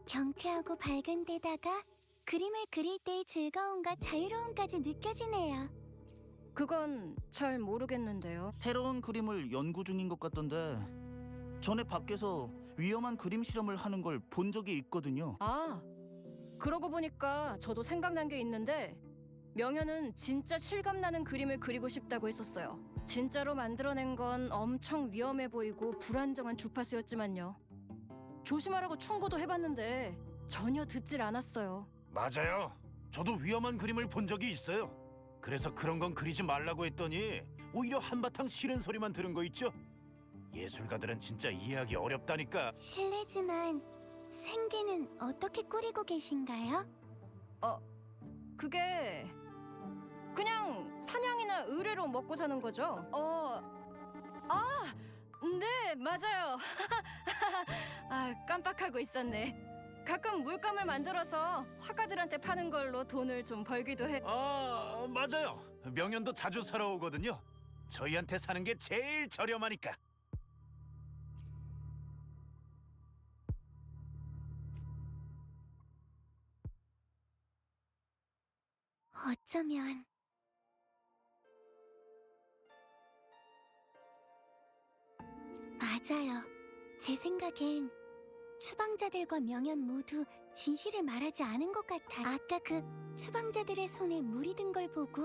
경쾌하고 밝은 데다가 그림을 그릴 때의 즐거움과 자유로움까지 느껴지네요. 그건 잘 모르겠는데요. 새로운 그림을 연구 중인 것 같던데 전에 밖에서 위험한 그림 실험을 하는 걸 본 적이 있거든요. 아, 그러고 보니까 저도 생각난 게 있는데 명현은 진짜 실감나는 그림을 그리고 싶다고 했었어요. 진짜로 만들어낸 건 엄청 위험해 보이고 불안정한 주파수였지만요. 조심하라고 충고도 해봤는데 전혀 듣질 않았어요. 맞아요. 저도 위험한 그림을 본 적이 있어요. 그래서 그런 건 그리지 말라고 했더니 오히려 한바탕 싫은 소리만 들은 거 있죠? 예술가들은 진짜 이해하기 어렵다니까. 실례지만 생계는 어떻게 꾸리고 계신가요? 그게 그냥 사냥이나 의뢰로 먹고 사는 거죠. 네, 맞아요. 깜빡하고 있었네. 가끔 물감을 만들어서 화가들한테 파는 걸로 돈을 좀 벌기도 해. 맞아요. 명현도 자주 사러 오거든요. 저희한테 사는 게 제일 저렴하니까. 어쩌면 맞아요. 제 생각엔 추방자들과 명현 모두 진실을 말하지 않은 것 같아요. 아까 그 추방자들의 손에 물이 든 걸 보고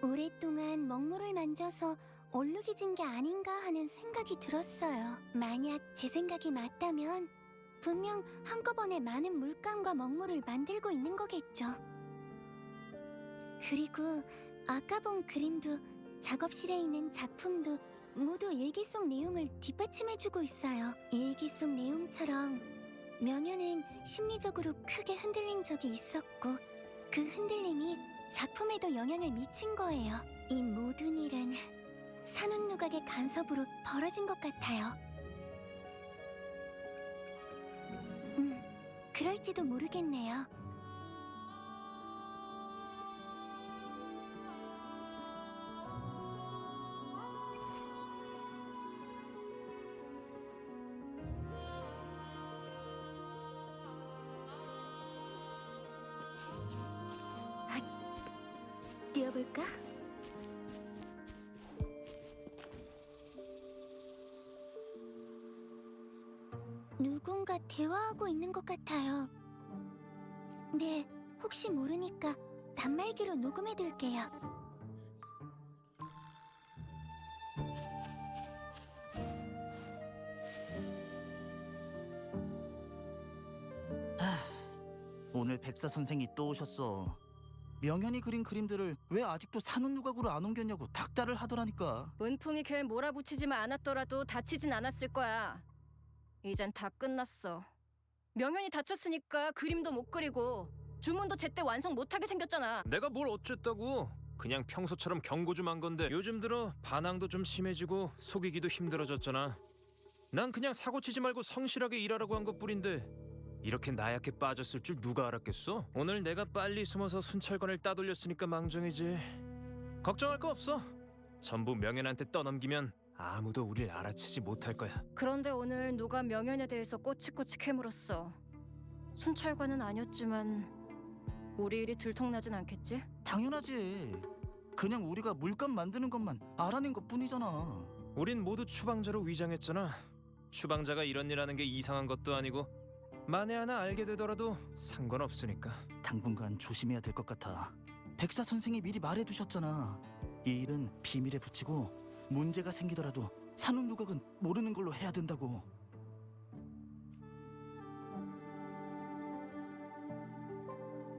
오랫동안 먹물을 만져서 얼룩이 진 게 아닌가 하는 생각이 들었어요. 만약 제 생각이 맞다면 분명 한꺼번에 많은 물감과 먹물을 만들고 있는 거겠죠. 그리고 아까 본 그림도 작업실에 있는 작품도 모두 일기 속 내용을 뒷받침해주고 있어요. 일기 속 내용처럼 명현은 심리적으로 크게 흔들린 적이 있었고 그 흔들림이 작품에도 영향을 미친 거예요. 이 모든 일은 산운 누각의 간섭으로 벌어진 것 같아요. 그럴지도 모르겠네요. 뛰어볼까? 누군가 대화하고 있는 것 같아요. 네, 혹시 모르니까 단말기로 녹음해둘게요. 오늘 백사 선생이 또 오셨어. 명현이 그린 그림들을 왜 아직도 산운 누각으로 안 옮겼냐고 닥달을 하더라니까. 은풍이 걔를 몰아붙이지만 않았더라도 다치진 않았을 거야. 이젠 다 끝났어. 명현이 다쳤으니까 그림도 못 그리고 주문도 제때 완성 못하게 생겼잖아. 내가 뭘 어쨌다고. 그냥 평소처럼 경고 좀 한 건데 요즘 들어 반항도 좀 심해지고 속이기도 힘들어졌잖아. 난 그냥 사고치지 말고 성실하게 일하라고 한 것뿐인데 이렇게 나약해 빠졌을 줄 누가 알았겠어? 오늘 내가 빨리 숨어서 순찰관을 따돌렸으니까 망정이지. 걱정할 거 없어. 전부 명현한테 떠넘기면 아무도 우릴 알아채지 못할 거야. 그런데 오늘 누가 명현에 대해서 꼬치꼬치 캐물었어. 순찰관은 아니었지만 우리 일이 들통나진 않겠지? 당연하지. 그냥 우리가 물감 만드는 것만 알아낸 것뿐이잖아. 우린 모두 추방자로 위장했잖아. 추방자가 이런 일 하는 게 이상한 것도 아니고 만에 하나 알게 되더라도 상관없으니까. 당분간 조심해야 될 것 같아. 백사 선생이 미리 말해두셨잖아. 이 일은 비밀에 붙이고 문제가 생기더라도 산후 누각은 모르는 걸로 해야 된다고.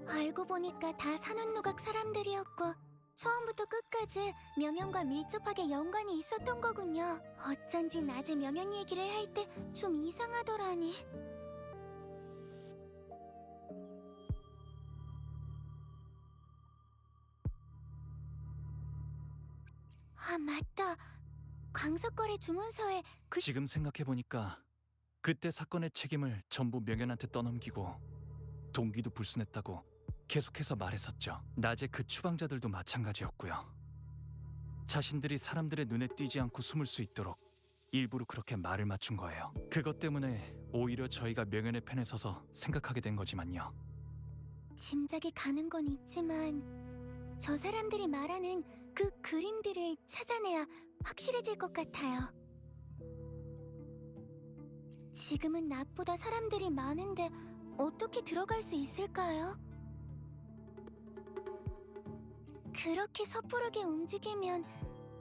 알고 보니까 다 산후누각 사람들이었고 처음부터 끝까지 명현과 밀접하게 연관이 있었던 거군요. 어쩐지 낮에 명현 얘기를 할 때 좀 이상하더라니. 아, 맞다. 광석거래 주문서에 지금 생각해보니까 그때 사건의 책임을 전부 명현한테 떠넘기고 동기도 불순했다고 계속해서 말했었죠. 낮에 그 추방자들도 마찬가지였고요. 자신들이 사람들의 눈에 띄지 않고 숨을 수 있도록 일부러 그렇게 말을 맞춘 거예요. 그것 때문에 오히려 저희가 명현의 편에 서서 생각하게 된 거지만요. 짐작이 가는 건 있지만 저 사람들이 말하는 그 그림들을 찾아내야 확실해질 것 같아요. 지금은 낮보다 사람들이 많은데 어떻게 들어갈 수 있을까요? 그렇게 섣부르게 움직이면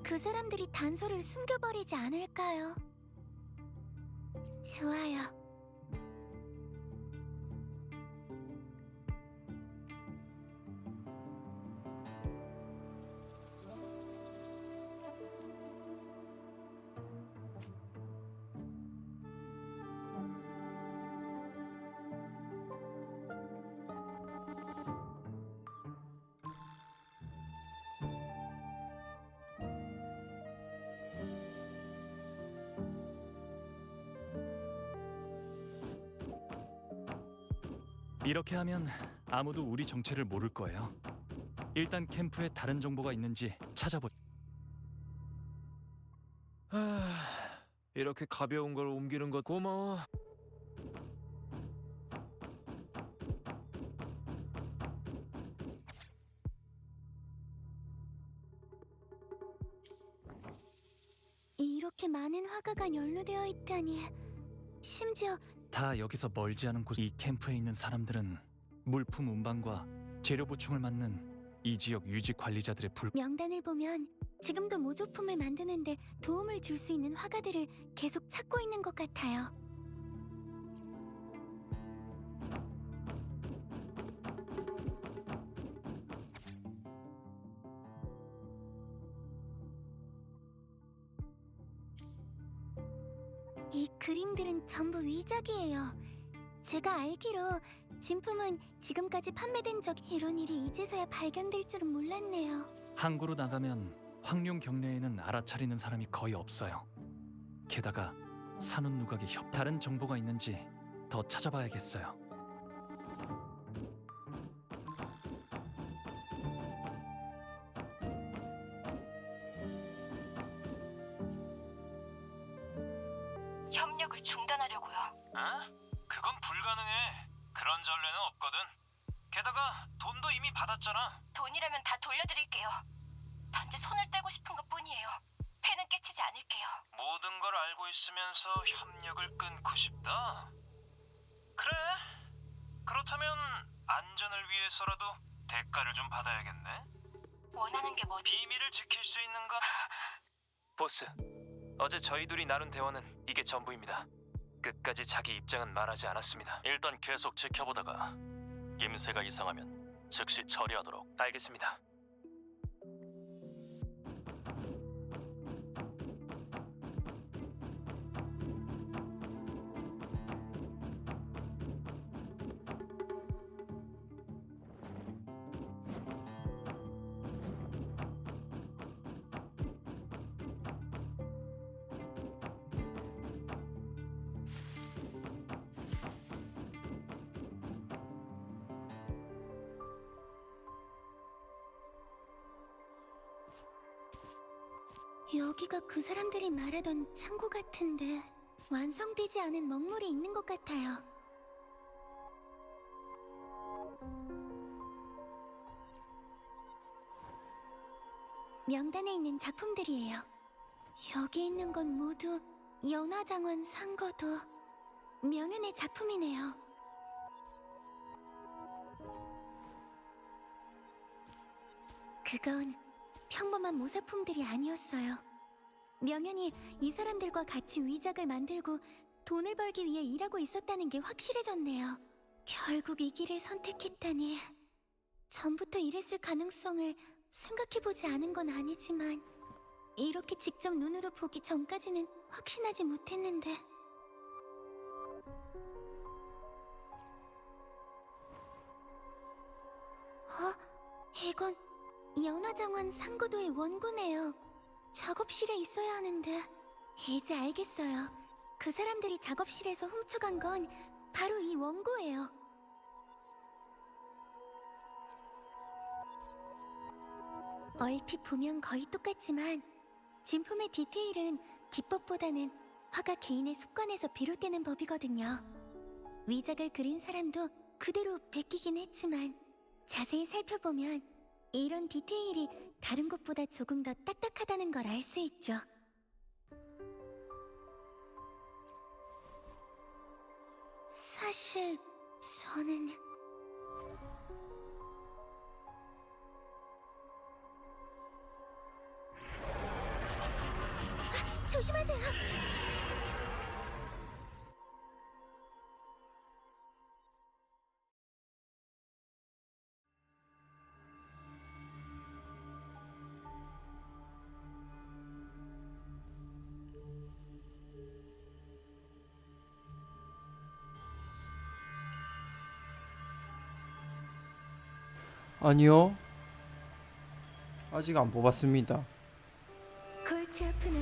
그 사람들이 단서를 숨겨버리지 않을까요? 좋아요. 이렇게 하면 아무도 우리 정체를 모를 거예요. 일단 캠프에 다른 정보가 있는지 찾아보. 이렇게 가벼운 걸 옮기는 것 고마워. 이렇게 많은 화가가 연루되어 있다니. 심지어 다 여기서 멀지 않은 곳. 이 캠프에 있는 사람들은 물품 운반과 재료 보충을 맡는 이 지역 유지 관리자들의 명단을 보면 지금도 모조품을 만드는데 도움을 줄 수 있는 화가들을 계속 찾고 있는 것 같아요. 이 그림들은 전부 위작이에요. 제가 알기로 진품은 지금까지 판매된 적 이런 일이 이제서야 발견될 줄은 몰랐네요. 항구로 나가면 황룡 경내에는 알아차리는 사람이 거의 없어요. 게다가 산후 누각의 다른 정보가 있는지 더 찾아봐야겠어요. 협력을 중단하려고요. 그건 불가능해. 그런 전례는 없거든. 게다가 돈도 이미 받았잖아. 돈이라면 다 돌려드릴게요. 단지 손을 떼고 싶은 것뿐이에요. 패는 끼치지 않을게요. 모든 걸 알고 있으면서 협력을 끊고 싶다. 그래. 그렇다면 안전을 위해서라도 대가를 좀 받아야겠네. 원하는 게 뭐지? 비밀을 지킬 수 있는 건... 보스, 어제 저희 둘이 나눈 대화는 이게 전부입니다. 끝까지 자기 입장은 말하지 않았습니다. 일단 계속 지켜보다가 김새가 이상하면 즉시 처리하도록. 알겠습니다. 여기가 그 사람들이 말하던 창고 같은데 완성되지 않은 먹물이 있는 것 같아요. 명단에 있는 작품들이에요. 여기 있는 건 모두 연화장원 상거도 명윤의 작품이네요. 그건 평범한 모사품들이 아니었어요. 명윤이 이 사람들과 같이 위작을 만들고 돈을 벌기 위해 일하고 있었다는 게 확실해졌네요. 결국 이 길을 선택했다니. 전부터 이랬을 가능성을 생각해보지 않은 건 아니지만 이렇게 직접 눈으로 보기 전까지는 확신하지 못했는데. 이건 연화장원 상고도의 원고네요. 작업실에 있어야 하는데. 이제 알겠어요. 그 사람들이 작업실에서 훔쳐간 건 바로 이 원고예요. 얼핏 보면 거의 똑같지만 진품의 디테일은 기법보다는 화가 개인의 습관에서 비롯되는 법이거든요. 위작을 그린 사람도 그대로 베끼긴 했지만 자세히 살펴보면 이런 디테일이 다른 곳보다 조금 더 딱딱하다는 걸 알 수 있죠. 사실 저는 조심하세요. 아니요. 아직 안 뽑았습니다. 골치 아프네.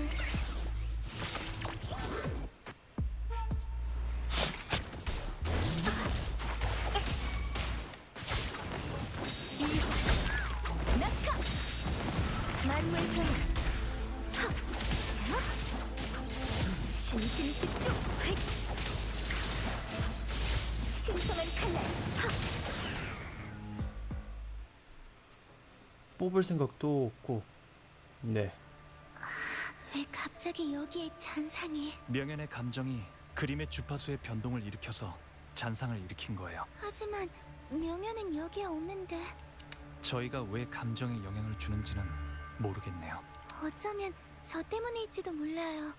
낙하! 만물 변화. 심신 집중. 신성한 칼날. 뽑을 생각도 없고. 네. 왜 갑자기 여기에 잔상이? 명현의 감정이 그림의 주파수의 변동을 일으켜서 잔상을 일으킨 거예요. 하지만 명현은 여기에 없는데. 저희가 왜 감정에 영향을 주는지는 모르겠네요. 어쩌면 저 때문일지도 몰라요.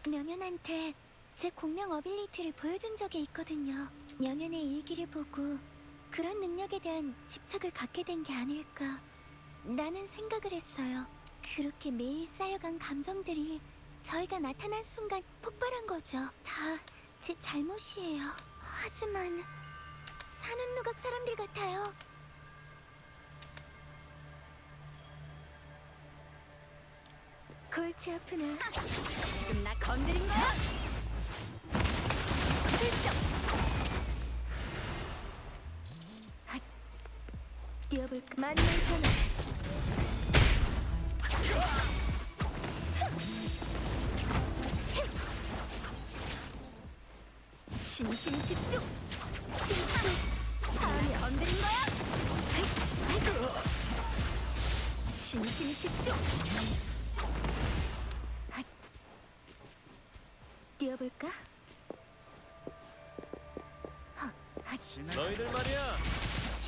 명현한테 제 공명 어빌리티를 보여준 적이 있거든요. 명현의 일기를 보고 그런 능력에 대한 집착을 갖게 된 게 아닐까. 나는 생각을 했어요. 그렇게 매일 쌓여간 감정들이 저희가 나타난 순간 폭발한 거죠. 다 제 잘못이에요. 하지만 사는 누각 사람들 같아요. 골치 아프나? 지금 나 건드린 거야? 출정! 뛰어볼까? 만물 변화. 심신 집중. 심신. 다음에 건드린 거야? 심신 집중. 뛰어볼까? 너희들 말이야.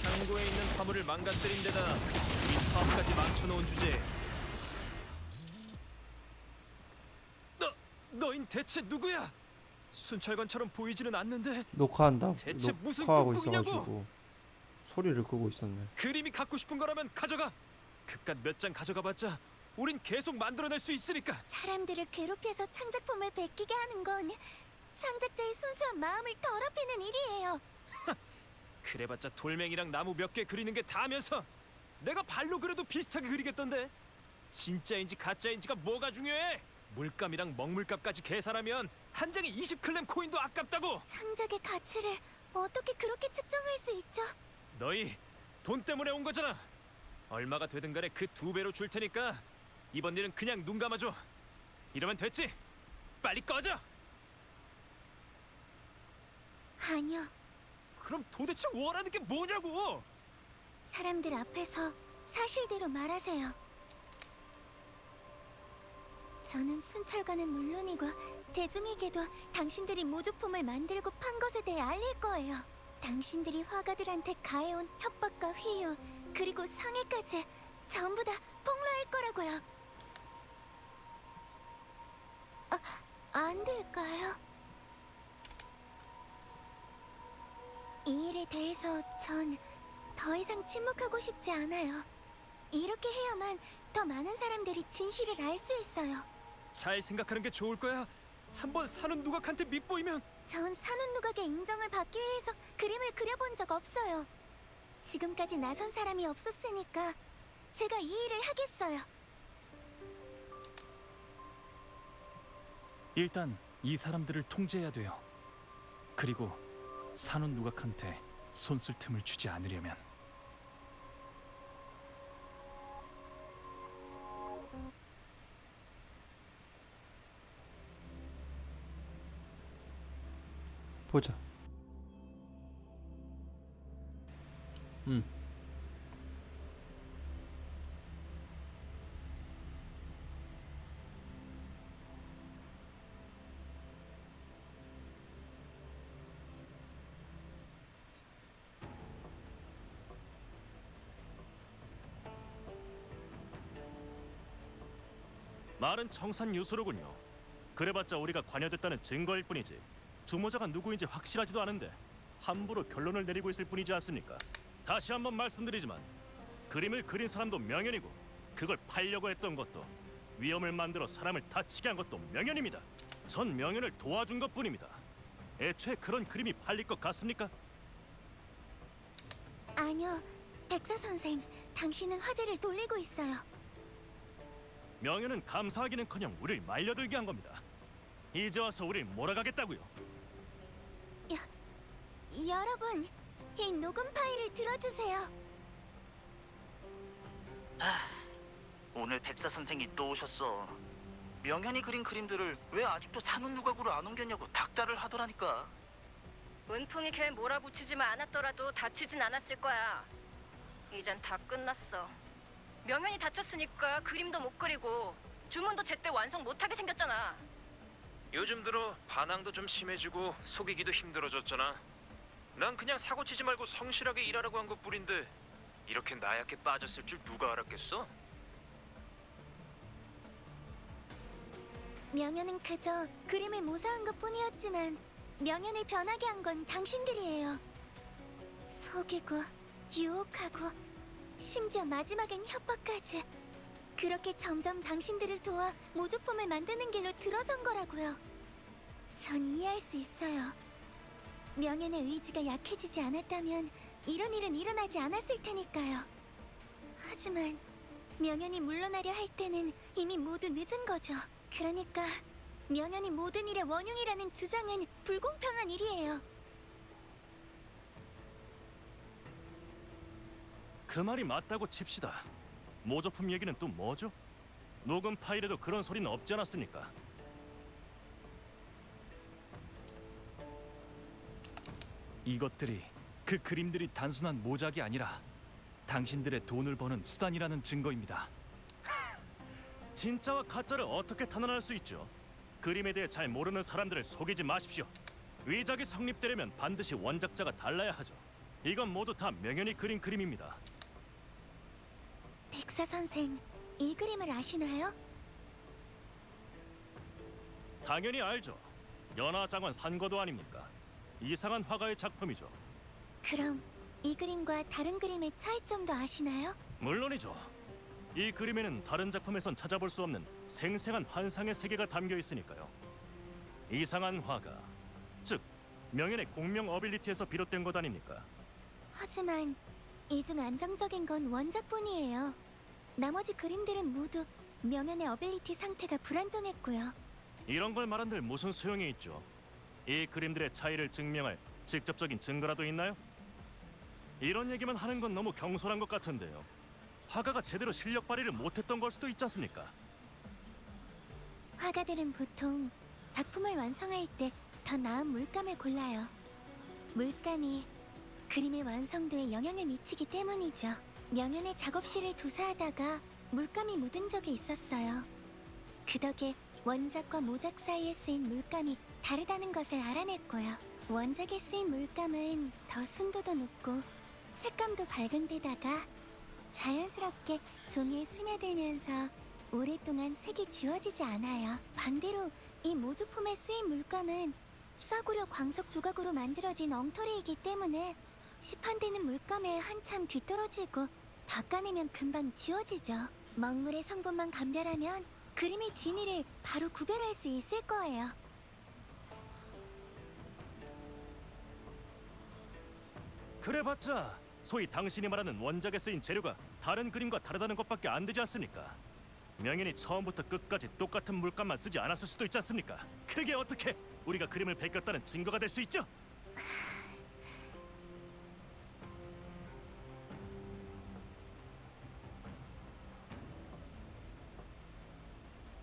창고에 있는 화물을 망가뜨린 데다 우리 사업까지 망쳐놓은 주제에 너흰 대체 누구야? 순찰관처럼 보이지는 않는데 녹화한다. 대체 무슨 녹화하고 꿍꿍이냐고? 있어가지고 소리를 끄고 있었네. 그림이 갖고 싶은 거라면 가져가. 그깟 몇 장 가져가봤자 우린 계속 만들어낼 수 있으니까. 사람들을 괴롭혀서 창작품을 베끼게 하는 건 창작자의 순수한 마음을 더럽히는 일이에요. 그래봤자 돌멩이랑 나무 몇 개 그리는 게 다면서. 내가 발로 그려도 비슷하게 그리겠던데. 진짜인지 가짜인지가 뭐가 중요해? 물감이랑 먹물값까지 계산하면 한 장에 20클램 코인도 아깝다고. 창작의 가치를 어떻게 그렇게 측정할 수 있죠? 너희 돈 때문에 온 거잖아. 얼마가 되든 간에 그 2배로 줄 테니까 이번 일은 그냥 눈 감아줘. 이러면 됐지? 빨리 꺼져. 아니요. 그럼 도대체 원하는 게 뭐냐고? 사람들 앞에서 사실대로 말하세요. 저는 순철과는 물론이고 대중에게도 당신들이 모조품을 만들고 판 것에 대해 알릴 거예요. 당신들이 화가들한테 가해온 협박과 회유, 그리고 상해까지 전부 다 폭로할 거라고요. 안 될까요? 이 일에 대해서 전 더 이상 침묵하고 싶지 않아요. 이렇게 해야만 더 많은 사람들이 진실을 알 수 있어요. 잘 생각하는 게 좋을 거야. 한번 사는 누각한테 밑보이면 전 사는 누각의 인정을 받기 위해서 그림을 그려본 적 없어요. 지금까지 나선 사람이 없었으니까 제가 이 일을 하겠어요. 일단 이 사람들을 통제해야 돼요. 그리고 산원 누각한테 손 쓸 틈을 주지 않으려면 보자. 말은 청산유수로군요. 그래봤자 우리가 관여됐다는 증거일 뿐이지 주모자가 누구인지 확실하지도 않은데 함부로 결론을 내리고 있을 뿐이지 않습니까? 다시 한번 말씀드리지만 그림을 그린 사람도 명현이고 그걸 팔려고 했던 것도 위험을 만들어 사람을 다치게 한 것도 명현입니다. 전 명현을 도와준 것뿐입니다. 애초에 그런 그림이 팔릴 것 같습니까? 아니요, 백사 선생, 당신은 화제를 돌리고 있어요. 명현은 감사하기는커녕 우릴 말려들게 한 겁니다. 이제 와서 우릴 몰아가겠다고요. 여러분, 이 녹음 파일을 들어주세요. 오늘 백사 선생이 또 오셨어. 명현이 그린 그림들을 왜 아직도 산운 누각으로 안 옮겼냐고 닥달을 하더라니까. 은풍이 걔 몰아붙이지만 않았더라도 다치진 않았을 거야. 이젠 다 끝났어. 명현이 다쳤으니까 그림도 못 그리고 주문도 제때 완성 못하게 생겼잖아. 요즘 들어 반항도 좀 심해지고 속이기도 힘들어졌잖아. 난 그냥 사고치지 말고 성실하게 일하라고 한 것뿐인데 이렇게 나약해 빠졌을 줄 누가 알았겠어? 명현은 그저 그림을 모사한 것뿐이었지만 명현을 변하게 한 건 당신들이에요. 속이고 유혹하고 심지어 마지막엔 협박까지. 그렇게 점점 당신들을 도와 모조품을 만드는 길로 들어선 거라고요. 전 이해할 수 있어요. 명현의 의지가 약해지지 않았다면 이런 일은 일어나지 않았을 테니까요. 하지만 명현이 물러나려 할 때는 이미 모두 늦은 거죠. 그러니까 명현이 모든 일의 원흉이라는 주장은 불공평한 일이에요. 그 말이 맞다고 칩시다. 모조품 얘기는 또 뭐죠? 녹음 파일에도 그런 소리는 없지 않았습니까? 이것들이 그 그림들이 단순한 모작이 아니라 당신들의 돈을 버는 수단이라는 증거입니다. 진짜와 가짜를 어떻게 탄원할 수 있죠? 그림에 대해 잘 모르는 사람들을 속이지 마십시오. 위작이 성립되려면 반드시 원작자가 달라야 하죠. 이건 모두 다 명현이 그린 그림입니다. 백사 선생, 이 그림을 아시나요? 당연히 알죠. 연하장원 산거도 아닙니까? 이상한 화가의 작품이죠. 그럼 이 그림과 다른 그림의 차이점도 아시나요? 물론이죠. 이 그림에는 다른 작품에선 찾아볼 수 없는 생생한 환상의 세계가 담겨 있으니까요. 이상한 화가, 즉 명현의 공명 어빌리티에서 비롯된 것 아닙니까? 하지만 이 중 안정적인 건 원작뿐이에요. 나머지 그림들은 모두 명현의 어빌리티 상태가 불안정했고요. 이런 걸 말한들 무슨 소용이 있죠? 이 그림들의 차이를 증명할 직접적인 증거라도 있나요? 이런 얘기만 하는 건 너무 경솔한 것 같은데요. 화가가 제대로 실력 발휘를 못했던 걸 수도 있지 않습니까? 화가들은 보통 작품을 완성할 때 더 나은 물감을 골라요. 물감이 그림의 완성도에 영향을 미치기 때문이죠. 명현의 작업실을 조사하다가 물감이 묻은 적이 있었어요. 그 덕에 원작과 모작 사이에 쓰인 물감이 다르다는 것을 알아냈고요. 원작에 쓰인 물감은 더 순도도 높고 색감도 밝은 데다가 자연스럽게 종이에 스며들면서 오랫동안 색이 지워지지 않아요. 반대로 이 모조품에 쓰인 물감은 싸구려 광석 조각으로 만들어진 엉터리이기 때문에 시판되는 물감에 한참 뒤떨어지고 닦아내면 금방 지워지죠. 먹물의 성분만 감별하면 그림의 진위를 바로 구별할 수 있을 거예요. 그래봤자 소위 당신이 말하는 원작에 쓰인 재료가 다른 그림과 다르다는 것밖에 안 되지 않습니까? 명현이 처음부터 끝까지 똑같은 물감만 쓰지 않았을 수도 있지 않습니까? 그게 어떻게 우리가 그림을 베꼈다는 증거가 될 수 있죠?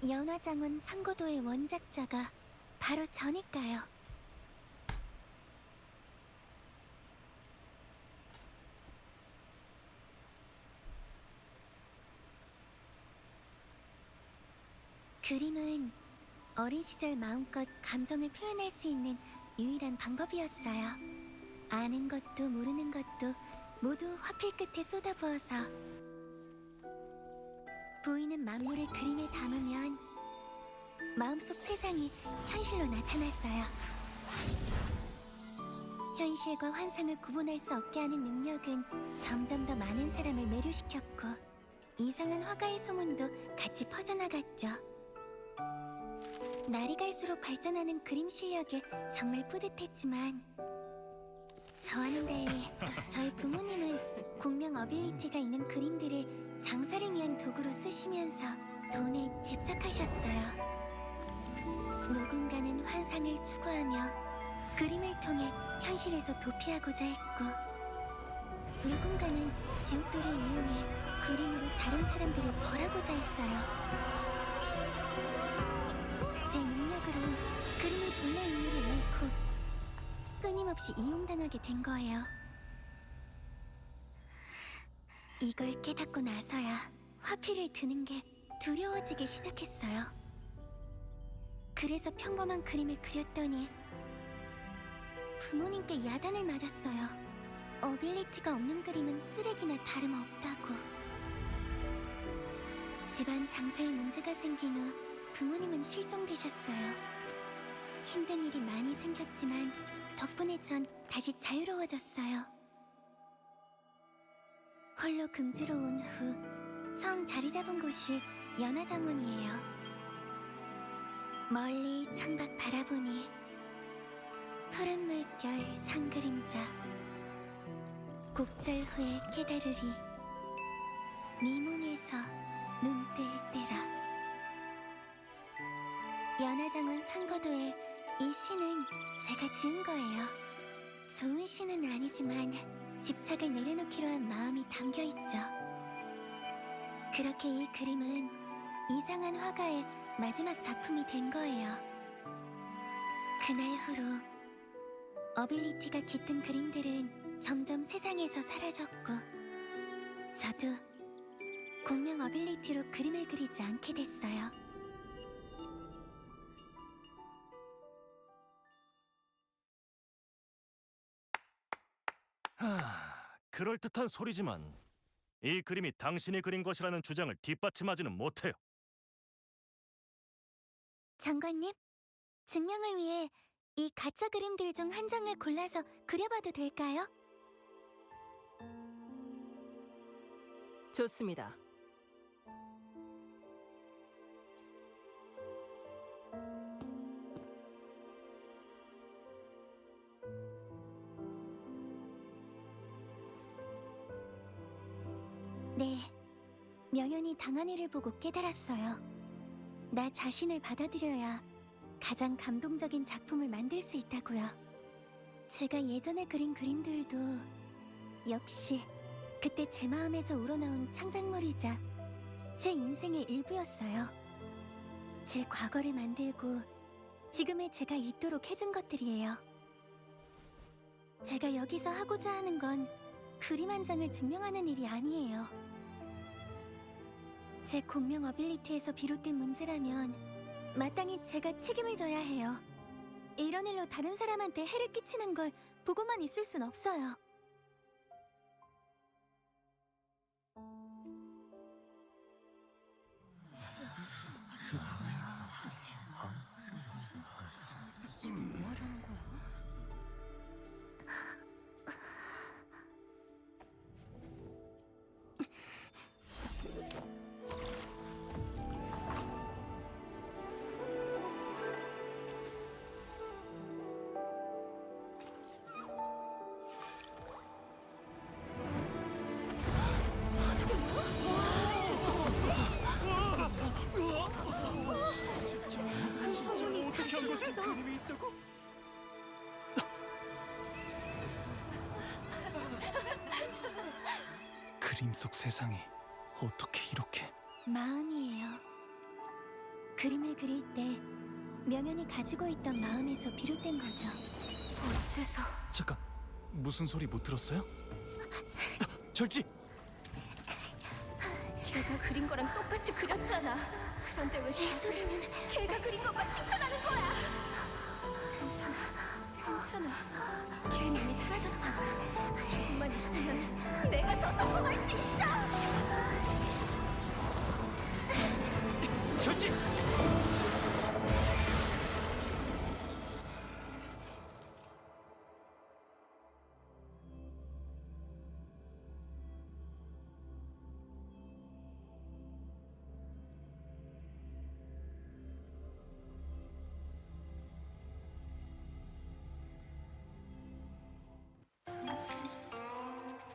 연화장원 상고도의 원작자가 바로 저니까요. 그림은 어린 시절 마음껏 감정을 표현할 수 있는 유일한 방법이었어요. 아는 것도 모르는 것도 모두 화필 끝에 쏟아부어서 보이는 만물을 그림에 담으면 마음속 세상이 현실로 나타났어요. 현실과 환상을 구분할 수 없게 하는 능력은 점점 더 많은 사람을 매료시켰고 이상한 화가의 소문도 같이 퍼져나갔죠. 날이 갈수록 발전하는 그림 실력에 정말 뿌듯했지만 저와는 달리 저희 부모님은 공명 어빌리티가 있는 그림들을 장사를 위한 도구로 쓰시면서 돈에 집착하셨어요. 누군가는 환상을 추구하며 그림을 통해 현실에서 도피하고자 했고 누군가는 지옥도를 이용해 그림으로 다른 사람들을 벌하고자 했어요. 제 능력으로 그림의 본래 의미를 잃고 끊임없이 이용당하게 된 거예요. 이걸 깨닫고 나서야 화필을 드는 게 두려워지기 시작했어요. 그래서 평범한 그림을 그렸더니 부모님께 야단을 맞았어요. 어빌리티가 없는 그림은 쓰레기나 다름없다고. 집안 장사에 문제가 생긴 후 부모님은 실종되셨어요. 힘든 일이 많이 생겼지만 덕분에 전 다시 자유로워졌어요. 홀로 금주로 온 후 처음 자리 잡은 곳이 연화장원이에요. 멀리 창밖 바라보니 푸른 물결 상그림자 곡절 후에 깨달으리 미몽에서 눈 뜰 때라. 연화장원 상거도에 이 시는 제가 지은 거예요. 좋은 시는 아니지만 집착을 내려놓기로 한 마음이 담겨있죠. 그렇게 이 그림은 이상한 화가의 마지막 작품이 된 거예요. 그날 후로 어빌리티가 깃든 그림들은 점점 세상에서 사라졌고 저도 공명 어빌리티로 그림을 그리지 않게 됐어요. 그럴듯한 소리지만 이 그림이 당신이 그린 것이라는 주장을 뒷받침하지는 못해요. 장관님, 증명을 위해 이 가짜 그림들 중 한 장을 골라서 그려봐도 될까요? 좋습니다. 네, 명현이 당한 일을 보고 깨달았어요. 나 자신을 받아들여야 가장 감동적인 작품을 만들 수 있다고요. 제가 예전에 그린 그림들도 역시 그때 제 마음에서 우러나온 창작물이자 제 인생의 일부였어요. 제 과거를 만들고 지금의 제가 있도록 해준 것들이에요. 제가 여기서 하고자 하는 건 그림 한 장을 증명하는 일이 아니에요. 제 공명 어빌리티에서 비롯된 문제라면 마땅히 제가 책임을 져야 해요. 이런 일로 다른 사람한테 해를 끼치는 걸 보고만 있을 순 없어요. 그 소문이 사실이었어. 그림이 있다고? 그림 속 세상이 어떻게 이렇게... 마음이에요. 그림을 그릴 때 명연이 가지고 있던 마음에서 비롯된 거죠. 어째서... 잠깐, 무슨 소리 못 들었어요? 절지! 걔가 그린 거랑 똑같이 그렸잖아. 그런데 왜 이 소리는 걔가 그린 것만 칭찬하는 거야? 괜찮아, 괜찮아. 걔는 이미 사라졌잖아. 조금만 있으면 내가 더 성공할 수 있어. 절지!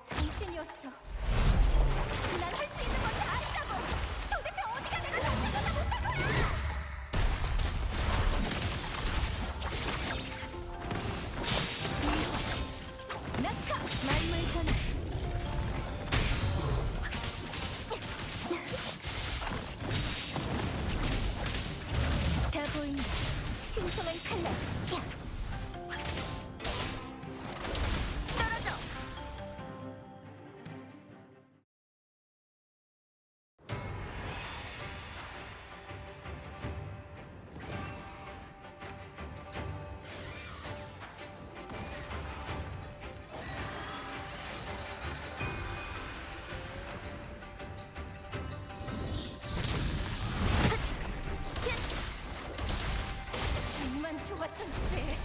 당신이었어. 난 할 수 있는 건 다 했다고. 도대체 어디가 내가 당신보다 못한 거야? 낙하 말물선. 다 보인다. 신성한 칼날. 떨어져. 정말 좋았던 주제에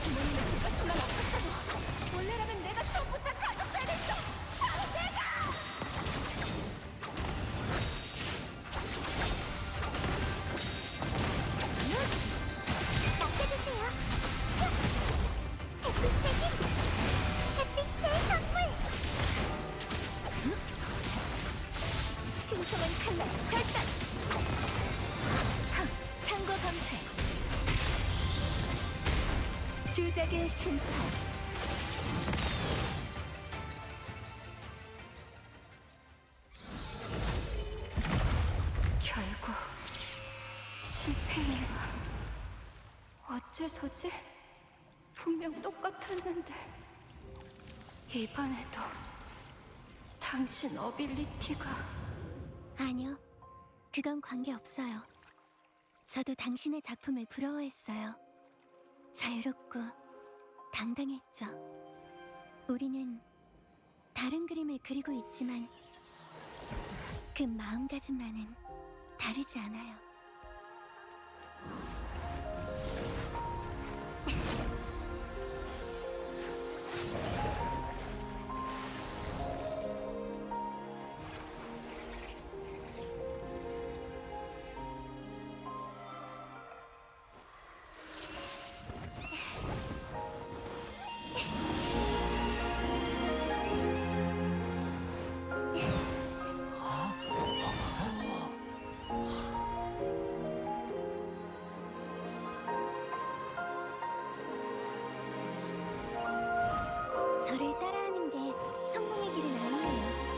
부모님의 불같지만 아팠어도 원래라면 내가 처음부터 가졌어야 됐어. 바로 내가. 맡겨주세요. 햇빛의 힘, 햇빛의 선물. 신성한 칼날 절단. 창고 방패. 주작의 심판. 결국 실패인가? 어째서지? 분명 똑같았는데 이번에도 당신 어빌리티가... 아니요, 그건 관계없어요. 저도 당신의 작품을 부러워했어요. 자유롭고 당당했죠. 우리는 다른 그림을 그리고 있지만 그 마음가짐만은 다르지 않아요. 저를 따라하는 게 성공의 길은 아니에요.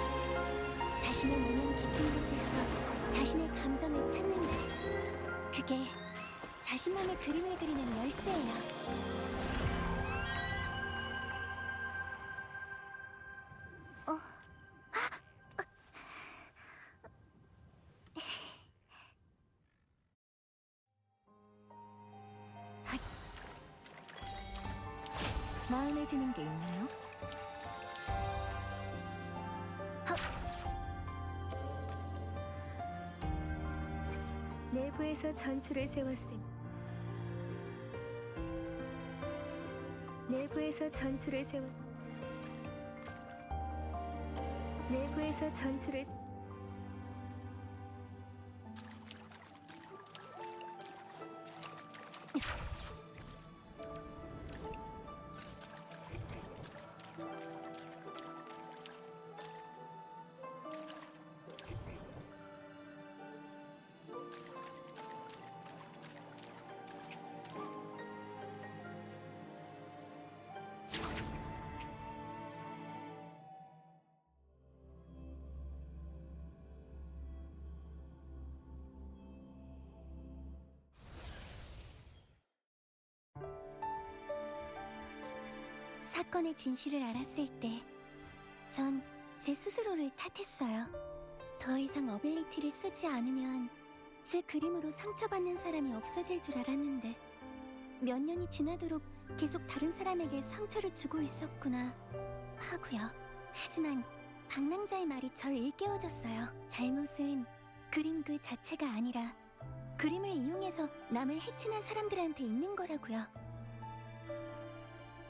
자신의 감정을 찾는다. 그게 자신만의 그림을 그리는 열쇠예요. 마음에 드는 게 있나요? 내부에서 전술을 세웠음. 내부에서 전술을 세웠. 내부에서 전술을. 사건의 진실을 알았을 때, 전 제 스스로를 탓했어요. 더 이상 어빌리티를 쓰지 않으면 제 그림으로 상처받는 사람이 없어질 줄 알았는데, 몇 년이 지나도록 계속 다른 사람에게 상처를 주고 있었구나 하고요. 하지만 방랑자의 말이 절 일깨워줬어요. 잘못은 그림 그 자체가 아니라 그림을 이용해서 남을 해치는 사람들한테 있는 거라고요.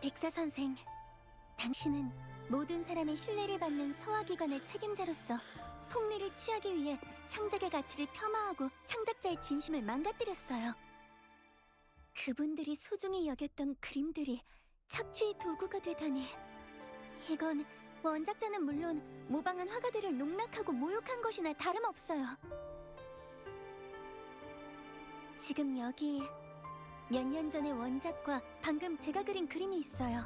백사 선생, 당신은 모든 사람의 신뢰를 받는 소화기관의 책임자로서 폭리를 취하기 위해 창작의 가치를 폄하하고 창작자의 진심을 망가뜨렸어요. 그분들이 소중히 여겼던 그림들이 착취의 도구가 되다니. 이건 원작자는 물론 모방한 화가들을 농락하고 모욕한 것이나 다름없어요. 지금 여기 몇 년 전의 원작과 방금 제가 그린 그림이 있어요.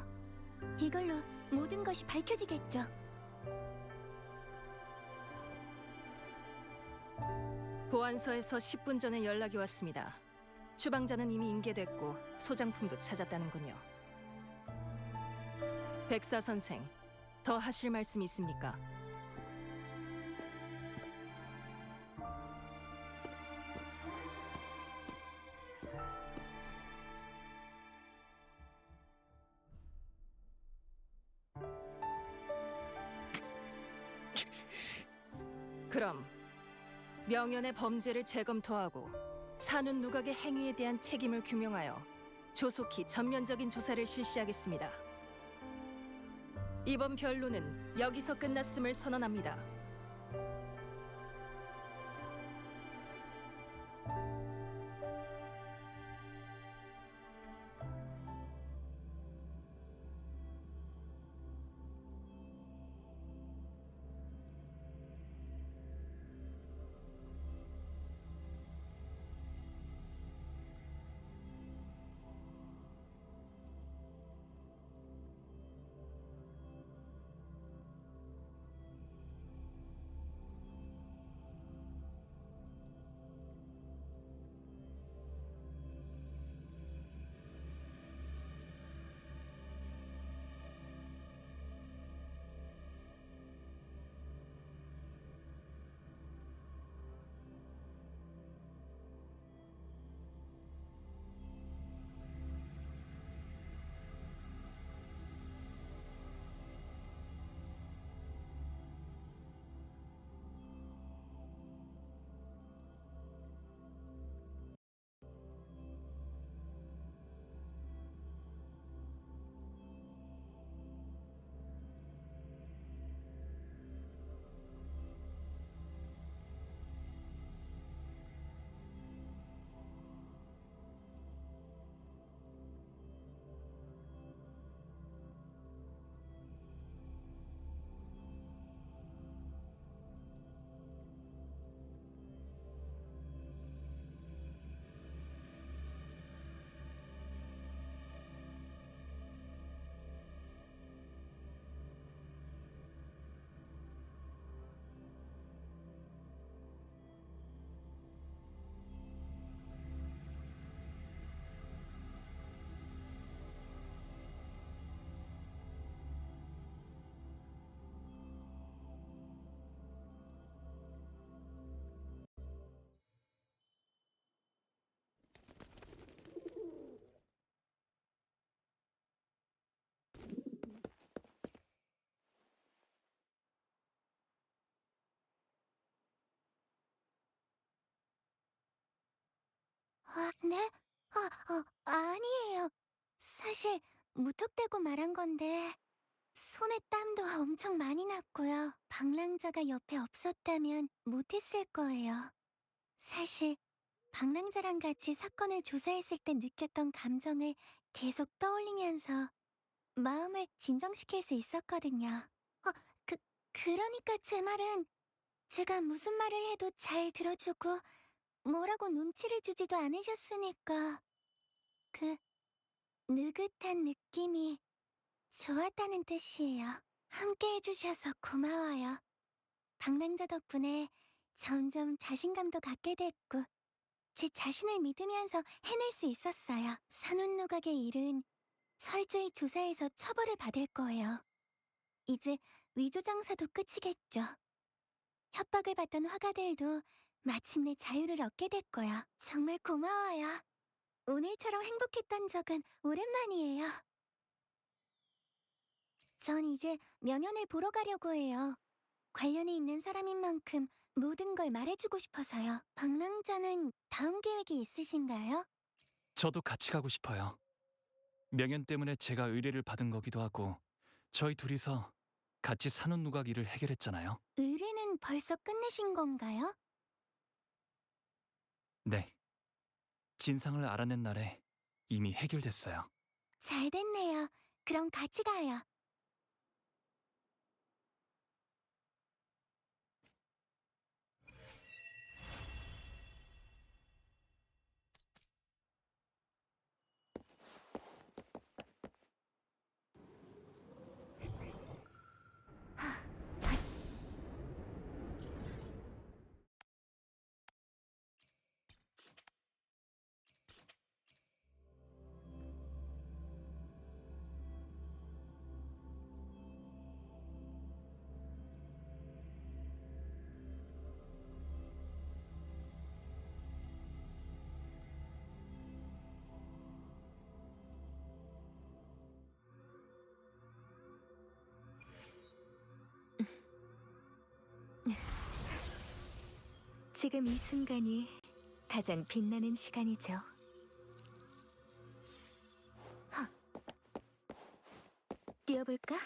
이걸로 모든 것이 밝혀지겠죠. 보안서에서 10분 전에 연락이 왔습니다. 추방자는 이미 인계됐고 소장품도 찾았다는군요. 백사 선생, 더 하실 말씀 있습니까? 그럼 명연의 범죄를 재검토하고 산훈 누각의 행위에 대한 책임을 규명하여 조속히 전면적인 조사를 실시하겠습니다. 이번 변론은 여기서 끝났음을 선언합니다. 네? 아니에요. 사실 무턱대고 말한 건데 손에 땀도 엄청 많이 났고요. 방랑자가 옆에 없었다면 못했을 거예요. 사실 방랑자랑 같이 사건을 조사했을 때 느꼈던 감정을 계속 떠올리면서 마음을 진정시킬 수 있었거든요. 어, 그, 그러니까 제 말은 제가 무슨 말을 해도 잘 들어주고 뭐라고 눈치를 주지도 않으셨으니까 그 느긋한 느낌이 좋았다는 뜻이에요. 함께 해주셔서 고마워요. 방랑자 덕분에 점점 자신감도 갖게 됐고 제 자신을 믿으면서 해낼 수 있었어요. 산운누각의 일은 철저히 조사해서 처벌을 받을 거예요. 이제 위조 장사도 끝이겠죠. 협박을 받던 화가들도 마침내 자유를 얻게 됐고요. 정말 고마워요. 오늘처럼 행복했던 적은 오랜만이에요. 전 이제 명연을 보러 가려고 해요. 관련이 있는 사람인 만큼 모든 걸 말해주고 싶어서요. 방랑자는 다음 계획이 있으신가요? 저도 같이 가고 싶어요. 명연 때문에 제가 의뢰를 받은 거기도 하고 저희 둘이서 같이 산후 누각 일을 해결했잖아요. 의뢰는 벌써 끝내신 건가요? 네. 진상을 알아낸 날에 이미 해결됐어요. 잘 됐네요. 그럼 같이 가요. 지금 이 순간이 가장 빛나는 시간이죠. 뛰어볼까?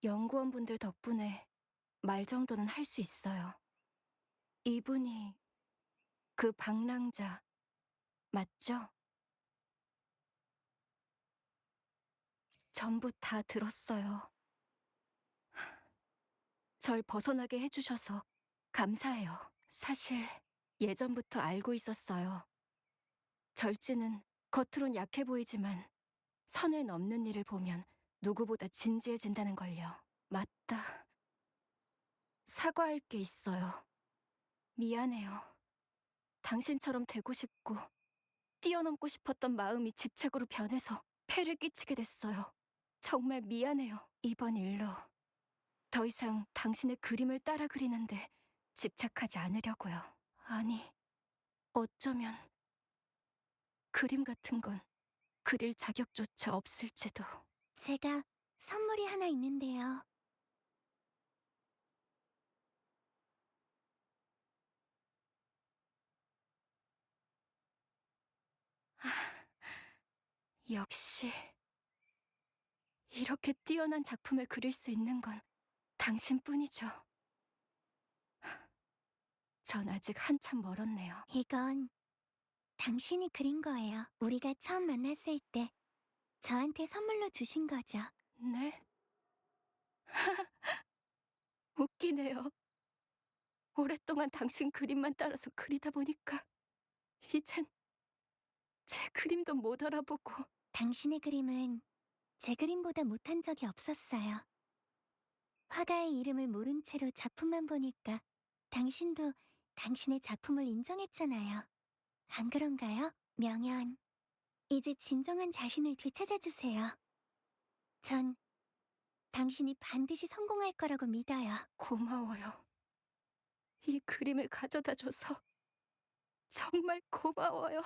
연구원분들 덕분에 말 정도는 할 수 있어요. 이분이 그 방랑자 맞죠? 전부 다 들었어요. 절 벗어나게 해주셔서 감사해요. 사실 예전부터 알고 있었어요. 절지는 겉으론 약해 보이지만 선을 넘는 일을 보면 누구보다 진지해진다는 걸요. 맞다. 사과할 게 있어요. 미안해요. 당신처럼 되고 싶고 뛰어넘고 싶었던 마음이 집착으로 변해서 폐를 끼치게 됐어요. 정말 미안해요. 이번 일로 더 이상 당신의 그림을 따라 그리는데 집착하지 않으려고요. 아니, 어쩌면 그림 같은 건 그릴 자격조차 없을지도. 제가 선물이 하나 있는데요. 역시 이렇게 뛰어난 작품을 그릴 수 있는 건 당신뿐이죠. 전 아직 한참 멀었네요. 이건 당신이 그린 거예요. 우리가 처음 만났을 때 저한테 선물로 주신 거죠. 네? 웃기네요. 오랫동안 당신 그림만 따라서 그리다 보니까 이젠 제 그림도 못 알아보고. 당신의 그림은 제 그림보다 못한 적이 없었어요. 화가의 이름을 모른 채로 작품만 보니까 당신도 당신의 작품을 인정했잖아요. 안 그런가요? 명연, 이제 진정한 자신을 되찾아주세요. 전 당신이 반드시 성공할 거라고 믿어요. 고마워요. 이 그림을 가져다줘서 정말 고마워요.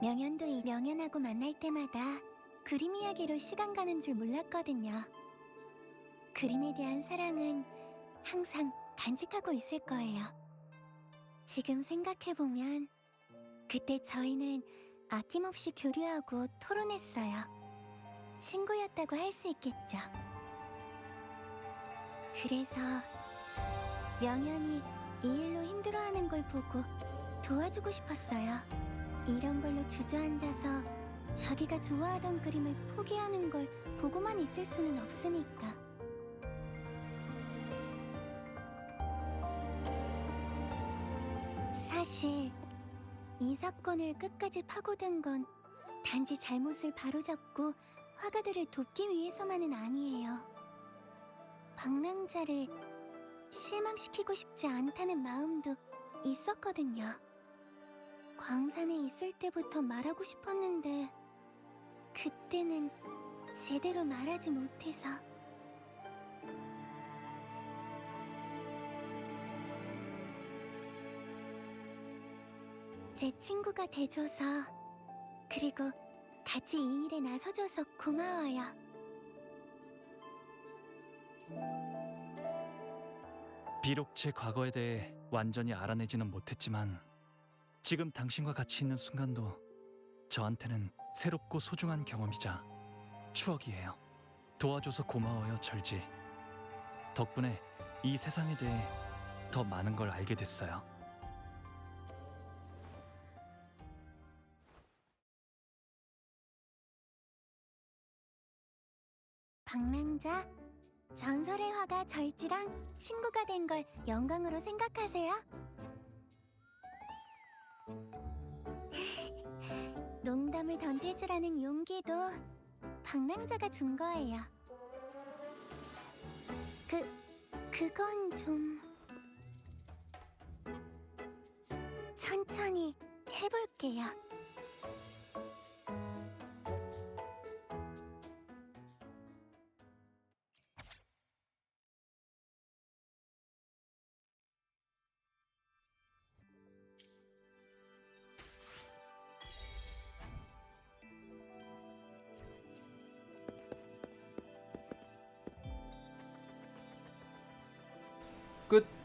명연도 이 명연하고 만날 때마다 그림 이야기로 시간 가는 줄 몰랐거든요. 그림에 대한 사랑은 항상 간직하고 있을 거예요. 지금 생각해보면 그때 저희는 아낌없이 교류하고 토론했어요. 친구였다고 할 수 있겠죠. 그래서 명연이 이 일로 힘들어하는 걸 보고 도와주고 싶었어요. 이런 걸로 주저앉아서 자기가 좋아하던 그림을 포기하는 걸 보고만 있을 수는 없으니까. 사실 이 사건을 끝까지 파고든 건 단지 잘못을 바로잡고 화가들을 돕기 위해서만은 아니에요. 방랑자를 실망시키고 싶지 않다는 마음도 있었거든요. 광산에 있을 때부터 말하고 싶었는데 그때는 제대로 말하지 못해서. 제 친구가 돼줘서, 그리고 같이 이 일에 나서줘서 고마워요. 비록 제 과거에 대해 완전히 알아내지는 못했지만 지금 당신과 같이 있는 순간도 저한테는 새롭고 소중한 경험이자 추억이에요. 도와줘서 고마워요, 절지. 덕분에 이 세상에 대해 더 많은 걸 알게 됐어요. 방랑자, 전설의 화가 절지랑 친구가 된 걸 영광으로 생각하세요? 농담을 던질 줄 아는 용기도 방랑자가 준 거예요. 그건 좀... 천천히 해볼게요. 끝.